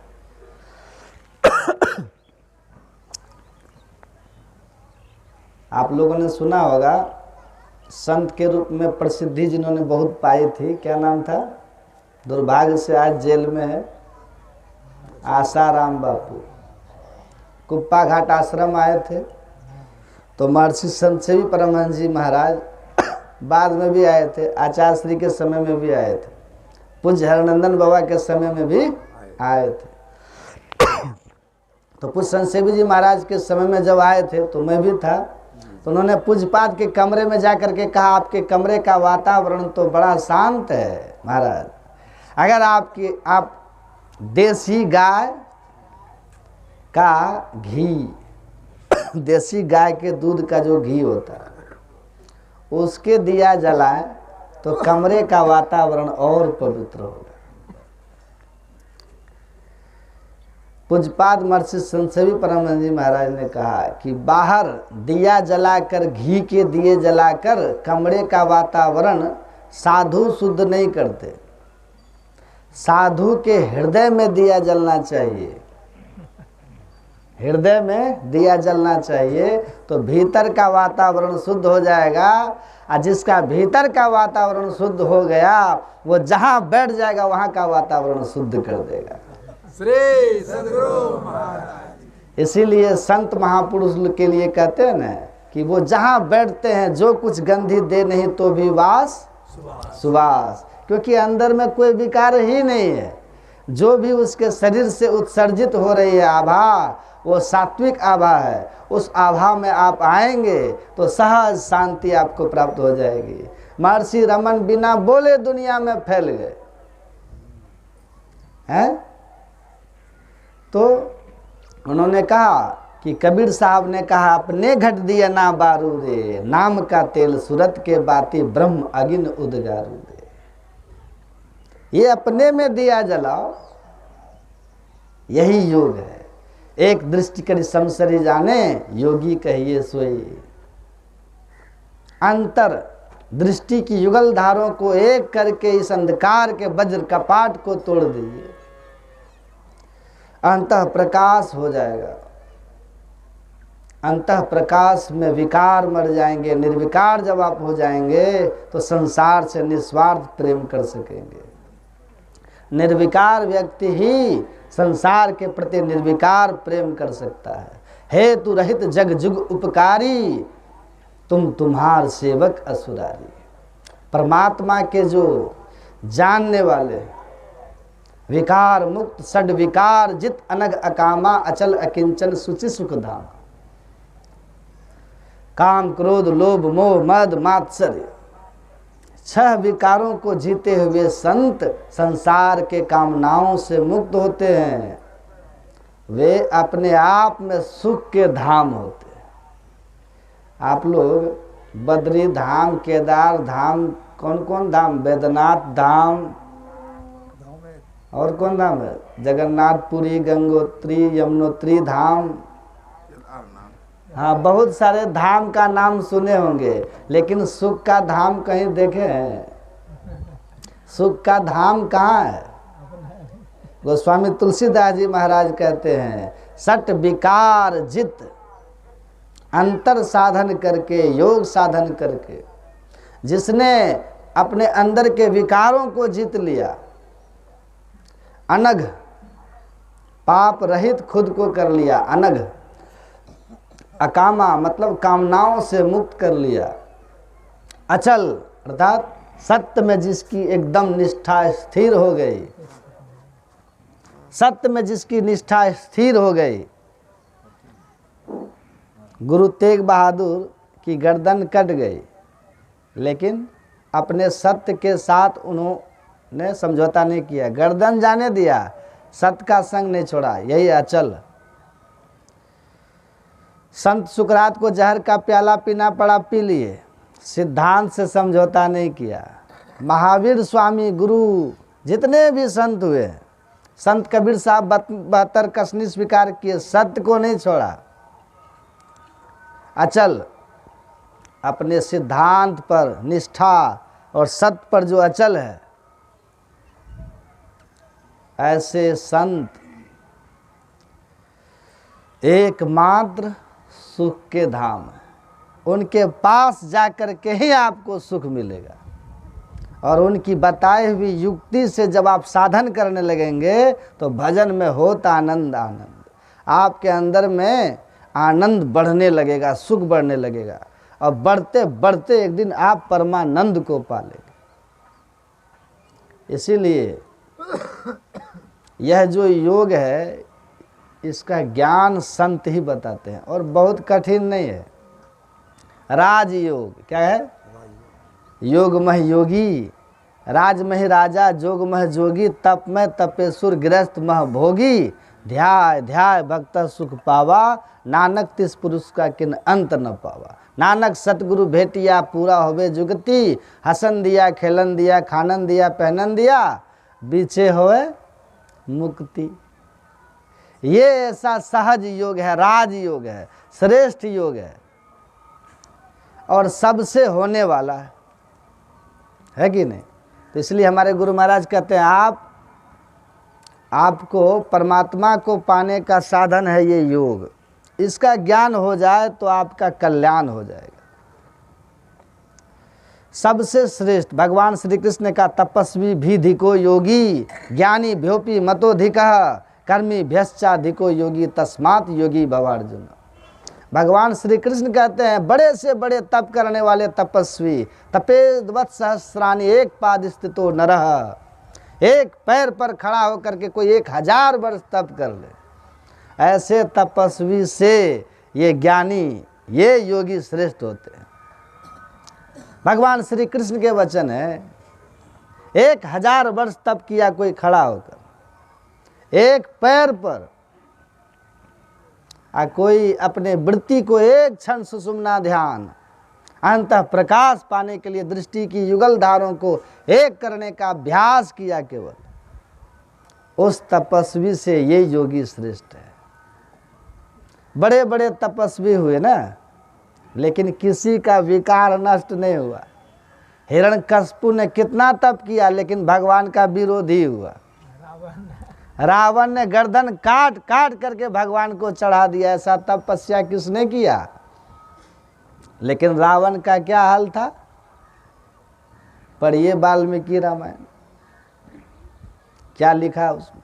A: आप लोगों ने सुना होगा संत के रूप में प्रसिद्धि जिन्होंने बहुत पाई थी, क्या नाम था, दुर्भाग्य से आज जेल में है, आसाराम बापू। कुप्पा घाट आश्रम आए थे तो महर्षि संत सेवी परमहंस जी महाराज बाद में भी आए थे, आचार्य श्री के समय में भी आए थे, पूज्य हरनंदन बाबा के समय में भी आए थे। तो पूज्य संत सेवी जी महाराज के समय में जब आए थे तो मैं भी था, तो उन्होंने पूज्यपाद के कमरे में जाकर के कहा आपके कमरे का वातावरण तो बड़ा शांत है महाराज, अगर आप देसी गाय का घी, देसी गाय के दूध का जो घी होता है उसके दिया जलाए तो कमरे का वातावरण और पवित्र होगा। पूज्यपाद महर्षि संत सेवी परमहंस जी महाराज ने कहा कि बाहर दिया जलाकर, घी के दिए जलाकर कमरे का वातावरण साधु शुद्ध नहीं करते, साधु के हृदय में दिया जलना चाहिए, हृदय में दिया जलना चाहिए तो भीतर का वातावरण शुद्ध हो जाएगा। और जिसका भीतर का वातावरण शुद्ध हो गया वो जहां बैठ जाएगा वहां का वातावरण शुद्ध कर देगा।
B: श्री सद्गुरु महाराज।
A: इसीलिए संत महापुरुष के लिए कहते हैं ना कि वो जहां बैठते हैं जो कुछ गंधी दे नहीं तो भी वास सुवास, क्योंकि अंदर में कोई विकार ही नहीं है। जो भी उसके शरीर से उत्सर्जित हो रही है आभा वो सात्विक आभा है, उस आभा में आप आएंगे तो सहज शांति आपको प्राप्त हो जाएगी। महर्षि रमन बिना बोले दुनिया में फैल गए हैं। तो उन्होंने कहा कि कबीर साहब ने कहा अपने घट दिया ना बारू रे, नाम का तेल सूरत के बाती ब्रह्म अगिन उदगारू रे। ये अपने में दिया जलाओ, यही योग है। एक दृष्टि करी समसरी जाने, योगी कहिए सोई। अंतर दृष्टि की युगल धारों को एक करके इस अंधकार के वज्र कपाट को तोड़ दीजिए, अंतः प्रकाश हो जाएगा। अंतः प्रकाश में विकार मर जाएंगे। निर्विकार जब आप हो जाएंगे तो संसार से निस्वार्थ प्रेम कर सकेंगे। निर्विकार व्यक्ति ही संसार के प्रति निर्विकार प्रेम कर सकता है। हेतु रहित जग जुग उपकारी, तुम्हार सेवक असुरारी। परमात्मा के जो जानने वाले, विकार मुक्त षड विकार जित अनग अकामा अचल अकिंचन सुचि सुख धाम। काम क्रोध लोभ मोह मद मात्सर्य, 6 विकारों को जीते हुए संत संसार के कामनाओं से मुक्त होते हैं। वे अपने आप में सुख के धाम होते हैं। आप लोग बद्री धाम, केदार धाम, कौन कौन धाम, वैद्यनाथ धाम और कौन धाम है, जगन्नाथपुरी, गंगोत्री, यमुनोत्री धाम, हाँ बहुत सारे धाम का नाम सुने होंगे, लेकिन सुख का धाम कहीं देखे हैं? सुख का धाम कहाँ है? गोस्वामी तुलसीदास जी महाराज कहते हैं, सट विकार जित, अंतर साधन करके, योग साधन करके, जिसने अपने अंदर के विकारों को जीत लिया, अनघ पाप रहित खुद को कर लिया, अनघ अकामा मतलब कामनाओं से मुक्त कर लिया, अचल अर्थात सत्य में जिसकी एकदम निष्ठा स्थिर हो गई, सत्य में जिसकी निष्ठा स्थिर हो गई। गुरु तेग बहादुर की गर्दन कट गई, लेकिन अपने सत्य के साथ उन्होंने समझौता नहीं किया, गर्दन जाने दिया, सत्य का संग नहीं छोड़ा, यही अचल। संत सुकरात को जहर का प्याला पीना पड़ा, पी लिए, सिद्धांत से समझौता नहीं किया। महावीर स्वामी गुरु जितने भी संत हुए, संत कबीर साहब 72 कसनी स्वीकार किए, सत्य को नहीं छोड़ा। अचल, अपने सिद्धांत पर निष्ठा और सत्य पर जो अचल है, ऐसे संत एकमात्र सुख के धाम है। उनके पास जाकर के ही आपको सुख मिलेगा। और उनकी बताई हुई युक्ति से जब आप साधन करने लगेंगे तो भजन में होता आनंद आनंद, आपके अंदर में आनंद बढ़ने लगेगा, सुख बढ़ने लगेगा, और बढ़ते बढ़ते एक दिन आप परमानंद को पालेंगे। इसीलिए यह जो योग है, इसका ज्ञान संत ही बताते हैं और बहुत कठिन नहीं है। राजयोग क्या है? योग मह योगी, राज मह राजा, जोग मह जोगी, तप में तपेसुर, गृहस्थ मह भोगी, ध्याय ध्याय भक्त सुख पावा, नानक तिस पुरुष का किन अंत न पावा। नानक सतगुरु भेटिया पूरा होवे जुगति, हसन दिया खेलन दिया, खानन दिया पहनन दिया, बीचे होवे मुक्ति। ये ऐसा सहज योग है, राज योग है, श्रेष्ठ योग है और सबसे होने वाला है कि नहीं? तो इसलिए हमारे गुरु महाराज कहते हैं आपको परमात्मा को पाने का साधन है ये योग। इसका ज्ञान हो जाए तो आपका कल्याण हो जाएगा। सबसे श्रेष्ठ भगवान श्री कृष्ण ने कहा, तपस्वी भी धिको योगी, ज्ञानी भ्योपी मतोधिकः, कर्मी भ्यश्चाधिको योगी, तस्मात् योगी भवार्जुन। भगवान श्री कृष्ण कहते हैं, बड़े से बड़े तप करने वाले तपस्वी, तपेद्वत् सहस्राणि एक पाद स्थितो नरः, एक पैर पर खड़ा होकर के कोई 1000 वर्ष तप कर ले, ऐसे तपस्वी से ये ज्ञानी, ये योगी श्रेष्ठ होते हैं। भगवान श्री कृष्ण के वचन है, 1000 वर्ष तप किया कोई खड़ा होकर, एक पैर पर, कोई अपने वृत्ति को एक क्षण सुषुम्ना ध्यान, अंतः प्रकाश पाने के लिए दृष्टि की युगल धारों को एक करने का अभ्यास किया केवल, उस तपस्वी से ये योगी श्रेष्ठ है। बड़े बड़े तपस्वी हुए ना, लेकिन किसी का विकार नष्ट नहीं हुआ। हिरण्यकश्यप ने कितना तप किया लेकिन भगवान का विरोधी हुआ। रावण ने गर्दन काट काट करके भगवान को चढ़ा दिया। ऐसा तपस्या किसने किया? लेकिन रावण का क्या हाल था? पढ़िए वाल्मीकि रामायण, क्या लिखा उसमें।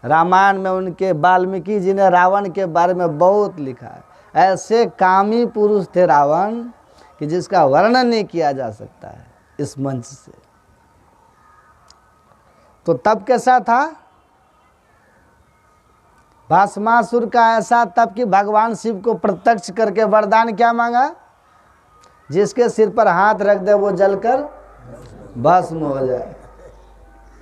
A: रामायण में उनके वाल्मीकि जी ने रावण के बारे में बहुत लिखा है। ऐसे कामी पुरुष थे रावण कि जिसका वर्णन नहीं किया जा सकता है इस मंच से। तो तब कैसा था? भस्मासुर का ऐसा तप कि भगवान शिव को प्रत्यक्ष करके वरदान क्या मांगा? जिसके सिर पर हाथ रख दे वो जलकर भस्म हो जाए।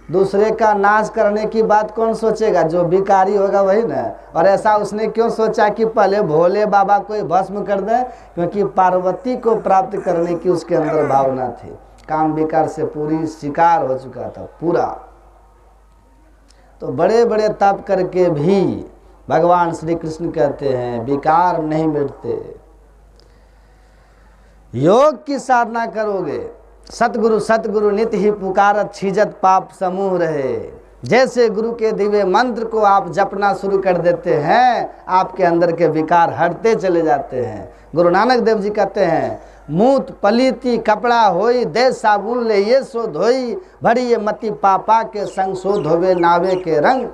A: दूसरे का नाश करने की बात कौन सोचेगा? जो भिखारी होगा वही ना। और ऐसा उसने क्यों सोचा कि पहले भोले बाबा को भस्म कर दे? क्योंकि पार्वती को प्राप्त करने की उसके अंदर भावना थी। काम विकार से पूरी शिकार हो चुका था पूरा। तो बड़े बड़े तप करके भी भगवान श्री कृष्ण कहते हैं विकार नहीं मिटते। योग की साधना करोगे, सतगुरु सतगुरु नित्य ही पुकारत, छीजत पाप समूह रहे। जैसे गुरु के दिव्य मंत्र को आप जपना शुरू कर देते हैं, आपके अंदर के विकार हटते चले जाते हैं। गुरु नानक देव जी कहते हैं, मूत पलीती कपड़ा होई, दे साबुन ले ये सो धोई, भरी ये मति पापा के संग सो धोवे नावे के रंग।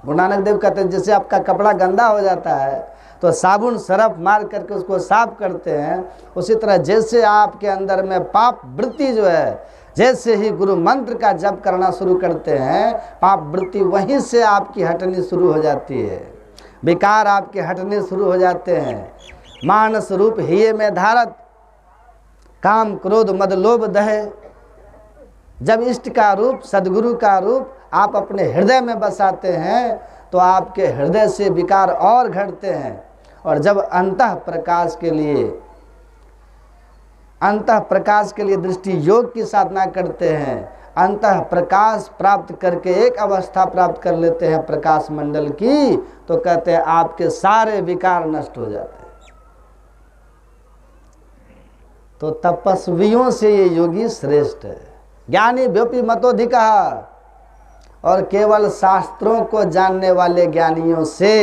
A: गुरु नानक देव कहते हैं जैसे आपका कपड़ा गंदा हो जाता है तो साबुन सरफ मार करके उसको साफ करते हैं, उसी तरह जैसे आपके अंदर में पाप वृत्ति जो है, जैसे ही गुरु मंत्र का जप करना शुरू करते हैं, पाप वृत्ति वहीं से आपकी हटनी शुरू हो जाती है। विकार आपके हटने शुरू हो जाते हैं। मानस रूप हिये में धारत, काम क्रोध मद लोभ दहे। जब इष्ट का रूप, सदगुरु का रूप आप अपने हृदय में बसाते हैं तो आपके हृदय से विकार और घटते हैं। और जब अंतः प्रकाश के लिए दृष्टि योग की साधना करते हैं, अंतः प्रकाश प्राप्त करके एक अवस्था प्राप्त कर लेते हैं प्रकाश मंडल की, तो कहते हैं आपके सारे विकार नष्ट हो जाते हैं। तो तपस्वियों से ये योगी श्रेष्ठ है। ज्ञानी व्योपि मतोधिका, और केवल शास्त्रों को जानने वाले ज्ञानियों से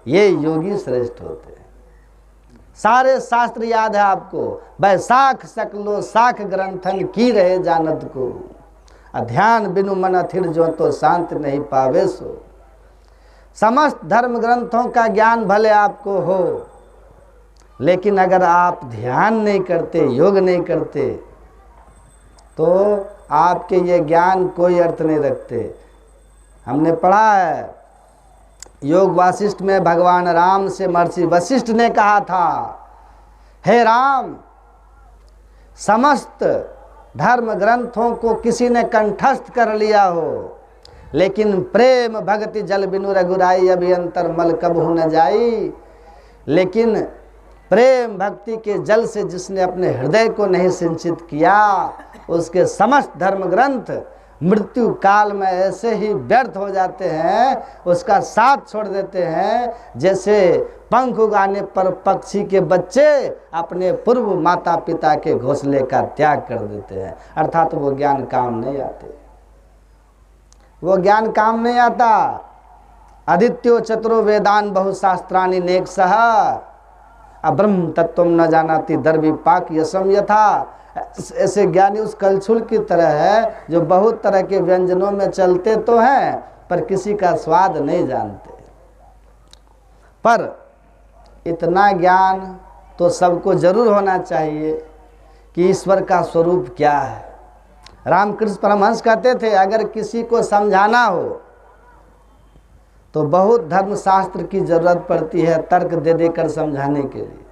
A: ये योगी श्रेष्ठ होते हैं। सारे शास्त्र याद है आपको, बैसाख सकलो साख ग्रंथन की रहे जानत को, अध्यान बिनु मन अथिर जो तो शांत नहीं पावे सो। समस्त धर्म ग्रंथों का ज्ञान भले आपको हो, लेकिन अगर आप ध्यान नहीं करते, योग नहीं करते, तो आपके ये ज्ञान कोई अर्थ नहीं रखते। हमने पढ़ा है योग वासिष्ठ में भगवान राम से महर्षि वशिष्ठ ने कहा था, हे राम, समस्त धर्म ग्रंथों को किसी ने कंठस्थ कर लिया हो, लेकिन प्रेम भक्ति जल बिनु रघुराई अभियंतर मल कबहु न जाई। लेकिन प्रेम भक्ति के जल से जिसने अपने हृदय को नहीं सिंचित किया, उसके समस्त धर्म ग्रंथ मृत्यु काल में ऐसे ही व्यर्थ हो जाते हैं, उसका साथ छोड़ देते हैं, जैसे पंख उगाने पर पक्षी के बच्चे अपने पूर्व माता पिता के घोंसले का त्याग कर देते हैं। अर्थात वो ज्ञान काम नहीं आते, वो ज्ञान काम नहीं आता। आदित्यो चतुरो वेदान बहुशास्त्राणि नेक सह, अब्रह्म तत्व न जानाति दर्वी पाक यसम यथा। ऐसे ज्ञानी उस कलछुल की तरह है जो बहुत तरह के व्यंजनों में चलते तो हैं, पर किसी का स्वाद नहीं जानते। पर इतना ज्ञान तो सबको जरूर होना चाहिए कि ईश्वर का स्वरूप क्या है। रामकृष्ण परमहंस कहते थे, अगर किसी को समझाना हो तो बहुत धर्मशास्त्र की जरूरत पड़ती है तर्क दे देकर समझाने के लिए,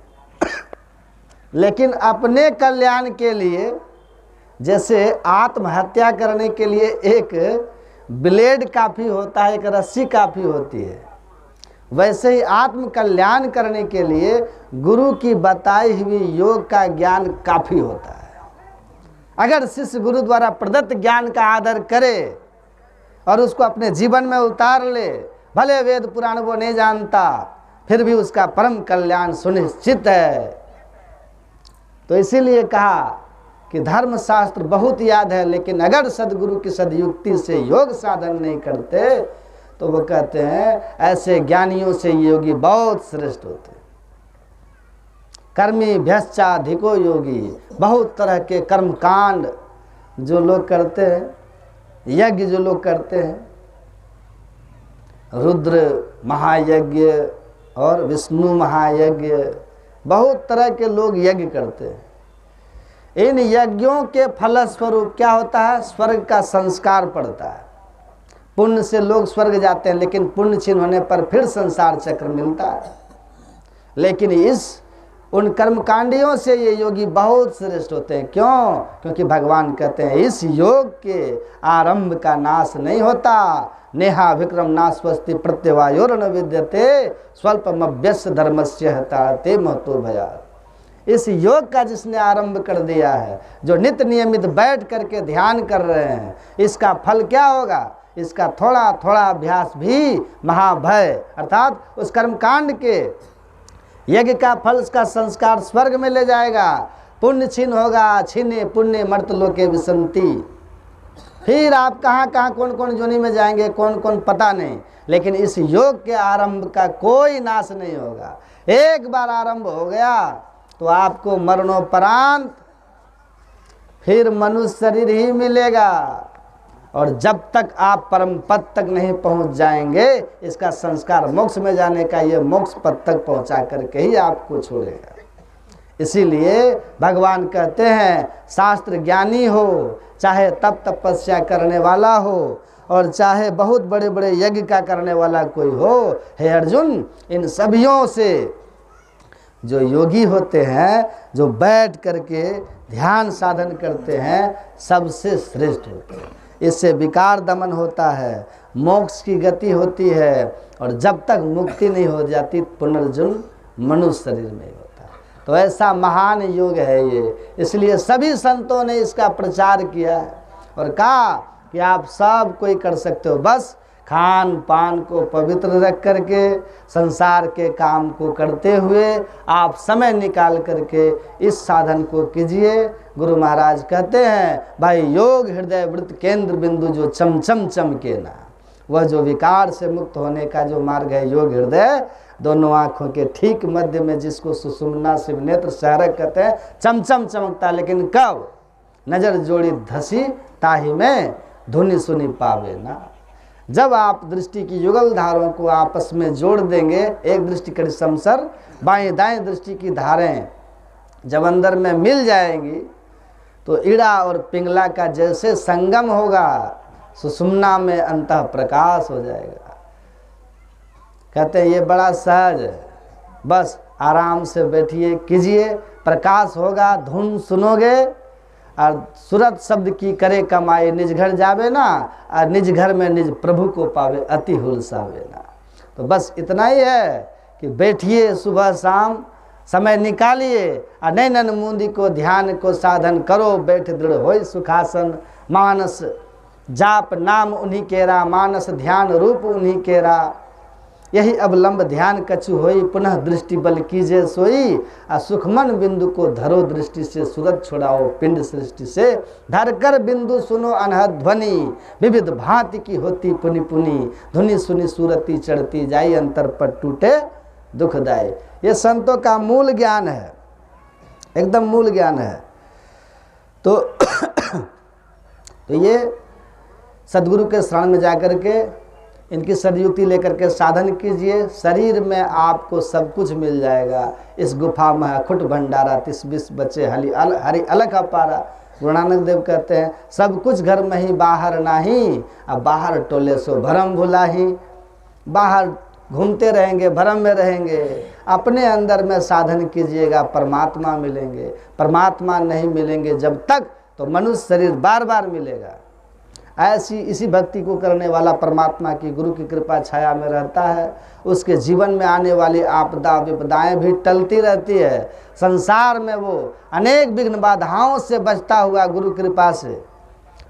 A: लेकिन अपने कल्याण के लिए, जैसे आत्महत्या करने के लिए एक ब्लेड काफ़ी होता है, एक रस्सी काफ़ी होती है, वैसे ही आत्म कल्याण करने के लिए गुरु की बताई हुई योग का ज्ञान काफ़ी होता है। अगर शिष्य गुरु द्वारा प्रदत्त ज्ञान का आदर करे और उसको अपने जीवन में उतार ले, भले वेद पुराण वो नहीं जानता, फिर भी उसका परम कल्याण सुनिश्चित है। तो इसीलिए कहा कि धर्मशास्त्र बहुत याद है, लेकिन अगर सदगुरु की सदयुक्ति से योग साधन नहीं करते तो वो कहते हैं ऐसे ज्ञानियों से योगी बहुत श्रेष्ठ होते। कर्मी भ्यश्चाधिको योगी, बहुत तरह के कर्म कांड जो लोग करते हैं, यज्ञ जो लोग करते हैं, रुद्र महायज्ञ और विष्णु महायज्ञ, बहुत तरह के लोग यज्ञ करते हैं। इन यज्ञों के फलस्वरूप क्या होता है? स्वर्ग का संस्कार पड़ता है। पुण्य से लोग स्वर्ग जाते हैं, लेकिन पुण्य क्षीण होने पर फिर संसार चक्र मिलता है। लेकिन उन कर्मकांडियों से ये योगी बहुत श्रेष्ठ होते हैं। क्यों? क्योंकि भगवान कहते हैं इस योग के आरंभ का नाश नहीं होता। नेहा विक्रम नास्वस्ति प्रत्यवायोर न विद्यते स्वल्पमभ्यस्य धर्मस्य हताते महतो भयात्। इस योग का जिसने आरंभ कर दिया है, जो नित्य नियमित बैठ करके ध्यान कर रहे हैं, इसका फल क्या होगा? इसका थोड़ा थोड़ा अभ्यास भी महाभय, अर्थात उस कर्मकांड के यज्ञ का फल, उसका संस्कार स्वर्ग में ले जाएगा। पुण्य छीन होगा, छीने पुण्य मर्त लोके विसंति। फिर आप कहाँ कहाँ कौन कौन जोनी में जाएंगे, कौन कौन पता नहीं, लेकिन इस योग के आरंभ का कोई नाश नहीं होगा। एक बार आरंभ हो गया तो आपको मरणोपरांत फिर मनुष्य शरीर ही मिलेगा, और जब तक आप परम पद तक नहीं पहुंच जाएंगे, इसका संस्कार मोक्ष में जाने का, ये मोक्ष पद तक पहुंचा करके ही आपको छोड़ेगा। इसीलिए भगवान कहते हैं शास्त्र ज्ञानी हो, चाहे तप तपस्या करने वाला हो, और चाहे बहुत बड़े बड़े यज्ञ का करने वाला कोई हो, हे अर्जुन, इन सभियों से जो योगी होते हैं, जो बैठ करके ध्यान साधन करते हैं, सबसे श्रेष्ठ होते हैं। इससे विकार दमन होता है, मोक्ष की गति होती है, और जब तक मुक्ति नहीं हो जाती पुनर्जन्म मनुष्य शरीर में होता है। तो ऐसा महान योग है ये, इसलिए सभी संतों ने इसका प्रचार किया है। और कहा कि आप सब कोई कर सकते हो, बस खान पान को पवित्र रख करके संसार के काम को करते हुए आप समय निकाल करके इस साधन को कीजिए। गुरु महाराज कहते हैं भाई योग हृदय वृत्त केंद्र बिंदु जो चमचम चमके ना, वह जो विकार से मुक्त होने का जो मार्ग है योग हृदय दोनों आंखों के ठीक मध्य में, जिसको सुषुम्ना शिव नेत्र सहरक कहते हैं, चमचम चमकता। लेकिन कब? नजर जोड़ी धसी ताही में धुनी सुनी पावे ना। जब आप दृष्टि की युगल धारों को आपस में जोड़ देंगे, एक दृष्टि करी समसर, बाएं दाएं दृष्टि की धारें जब अंदर में मिल जाएंगी तो ईड़ा और पिंगला का जैसे संगम होगा, सुषुम्ना में अंतः प्रकाश हो जाएगा। कहते हैं ये बड़ा सहज है, बस आराम से बैठिए कीजिए, प्रकाश होगा, धुन सुनोगे और सूरत शब्द की करे कमाए निज घर जावे ना, और निज घर में निज प्रभु को पावे अति हुलसावे ना। तो बस इतना ही है कि बैठिए, सुबह शाम समय निकालिए और नैनन मूंदी को ध्यान को साधन करो, बैठ दृढ़ होय सुखासन, मानस जाप नाम उन्हीं केरा, मानस ध्यान रूप उन्हीं केरा, यही अवलंब ध्यान कछु होई, पुनः दृष्टि बल कीजे सोई, और सुखमन बिंदु को धरो दृष्टि से, सूरत छुड़ाओ पिंड सृष्टि से, धर कर बिंदु सुनो अनहद ध्वनि, विविध भांति की होती पुनि पुनि, धुनि सुनी सूरती चढ़ती जाई, अंतर पर टूटे दुखदाई। ये संतों का मूल ज्ञान है, एकदम मूल ज्ञान है। तो ये सदगुरु के शरण में जाकर के इनकी सदयुक्ति लेकर के साधन कीजिए, शरीर में आपको सब कुछ मिल जाएगा। इस गुफा में अखुट भंडारा, 30-20 बच्चे हरि अलग अपारा। गुरु नानक देव कहते हैं सब कुछ घर में ही बाहर नाही, अब बाहर टोले सो भरम भुलाही। बाहर घूमते रहेंगे, भरम में रहेंगे, अपने अंदर में साधन कीजिएगा, परमात्मा मिलेंगे। परमात्मा नहीं मिलेंगे जब तक तो मनुष्य शरीर बार बार मिलेगा। ऐसी इसी भक्ति को करने वाला परमात्मा की गुरु की कृपा छाया में रहता है, उसके जीवन में आने वाली आपदा विपदाएं भी टलती रहती है। संसार में वो अनेक विघ्न बाधाओं से बचता हुआ गुरु कृपा से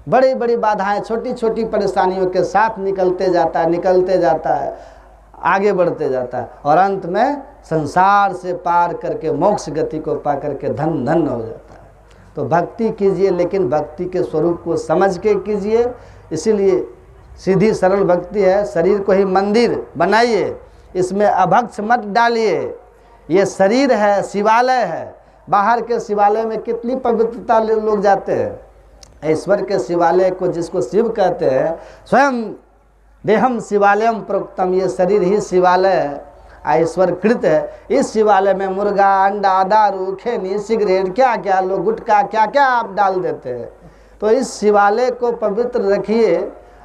A: बड़ी बड़ी बाधाएं, छोटी छोटी परेशानियों के साथ निकलते जाता है, आगे बढ़ते जाता है, और अंत में संसार से पार करके मोक्ष गति को पा करके धन धन हो जाता है। तो भक्ति कीजिए, लेकिन भक्ति के स्वरूप को समझ के कीजिए। इसीलिए सीधी सरल भक्ति है, शरीर को ही मंदिर बनाइए, इसमें अभक्ष मत डालिए। ये शरीर है, शिवालय है। बाहर के शिवालय में कितनी पवित्रता लोग जाते हैं। ईश्वर के शिवालय को जिसको शिव कहते हैं, स्वयं देहम शिवालयम प्रोक्तम, ये शरीर ही शिवालय है, ईश्वर कृत है। इस शिवालय में मुर्गा, अंडा, दारू, खैनी, सिगरेट, क्या क्या लोग, गुटखा, क्या क्या आप डाल देते हैं। तो इस शिवालय को पवित्र रखिए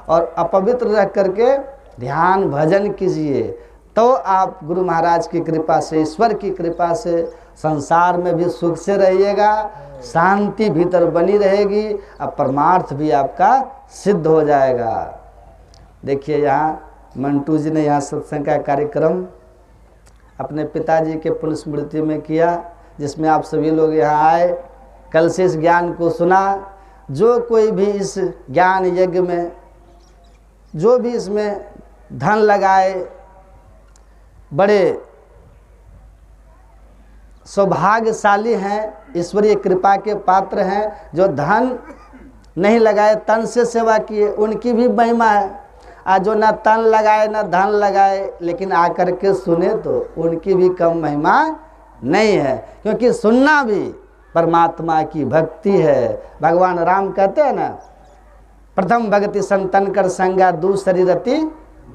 A: और अपवित्र रख करके ध्यान भजन कीजिए, तो आप गुरु महाराज की कृपा से, ईश्वर की कृपा से संसार में भी सुख से रहिएगा, शांति भीतर बनी रहेगी और परमार्थ भी आपका सिद्ध हो जाएगा। देखिए यहाँ मंटू जी ने यहाँ सत्संग का कार्यक्रम अपने पिताजी के पुण्य स्मृति में किया, जिसमें आप सभी लोग यहाँ आए, कल से इस ज्ञान को सुना। जो कोई भी इस ज्ञान यज्ञ में, जो भी इसमें धन लगाए, बड़े सौभाग्यशाली हैं, ईश्वरीय कृपा के पात्र हैं। जो धन नहीं लगाए, तन से सेवा किए, उनकी भी महिमा है। जो ना तन लगाए ना धन लगाए, लेकिन आकर के सुने, तो उनकी भी कम महिमा नहीं है, क्योंकि सुनना भी परमात्मा की भक्ति है। भगवान राम कहते हैं ना, प्रथम भक्ति संतन कर संगा, दूसरी रति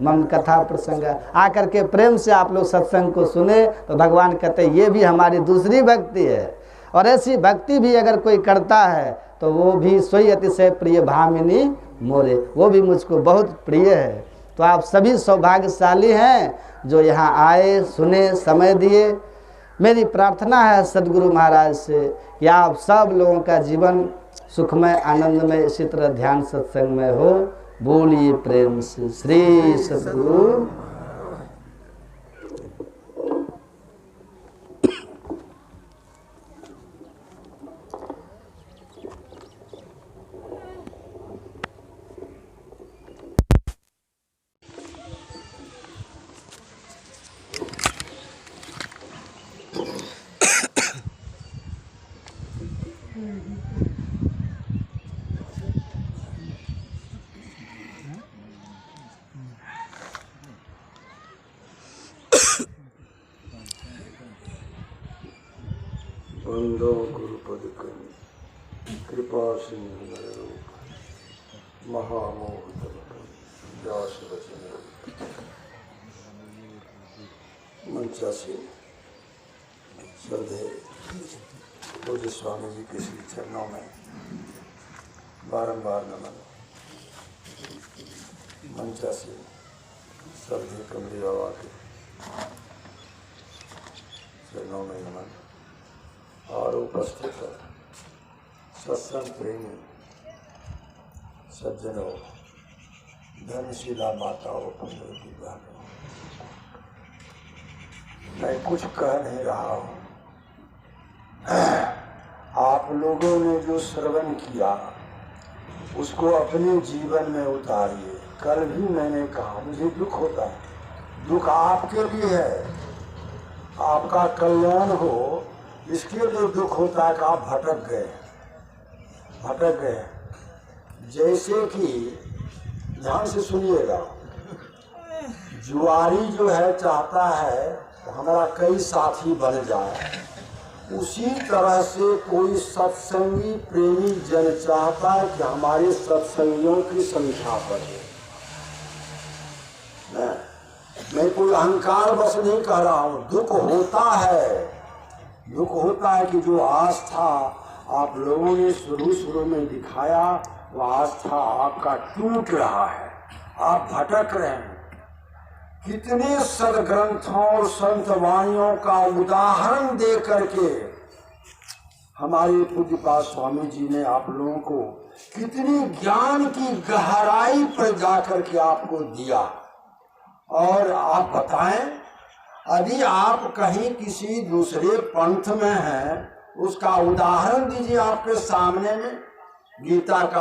A: मम कथा प्रसंगा। आकर के प्रेम से आप लोग सत्संग को सुने तो भगवान कहते हैं ये भी हमारी दूसरी भक्ति है। और ऐसी भक्ति भी अगर कोई करता है तो वो भी सोई अतिशय प्रिय भामिनी मोरे, वो भी मुझको बहुत प्रिय है। तो आप सभी सौभाग्यशाली हैं जो यहाँ आए, सुने, समय दिए। मेरी प्रार्थना है सदगुरु महाराज से कि आप सब लोगों का जीवन सुखमय, आनंदमय, इसी तरह ध्यान सत्संग में हो। बोलिए प्रेम से श्री सदगुरु।
C: वंदो गुरुपद कृपा सिंधु महामोह व्यास वचन मंचासी श्रद्धे पूज्य स्वामी जी के श्री चरणों में बारंबार नमन। मंचासी श्रद्धे कमली बाबा के चरणों में नमन और उपस्थित सत्संग प्रेमी सज्जनों, धनशिला माताओं, पुण्यों बहनों, मैं कुछ कह नहीं रहा हूँ। आप लोगों ने जो श्रवण किया उसको अपने जीवन में उतारिए। कल भी मैंने कहा मुझे दुख होता है, दुख आपके लिए है, आपका कल्याण हो इसके लिए दुख होता है कि आप भटक गए। जैसे कि ध्यान से सुनिएगा, जुआरी जो है चाहता है हमारा कई साथी बन जाए, उसी तरह से कोई सत्संगी प्रेमी जन चाहता है कि हमारे सत्संगियों की संख्या बढ़े। मैं कोई अहंकार बस नहीं कह रहा हूँ, दुख होता है कि जो आस्था आप लोगों ने शुरू में दिखाया वो आस्था आपका टूट रहा है, आप भटक रहे हैं। कितने सदग्रंथों और संत वाणियों का उदाहरण दे करके हमारे पूज्यपाद स्वामी जी ने आप लोगों को कितनी ज्ञान की गहराई पर जाकर के आपको दिया। और आप बताएं, यदि आप कहीं किसी दूसरे पंथ में हैं उसका उदाहरण दीजिए आपके सामने में। गीता का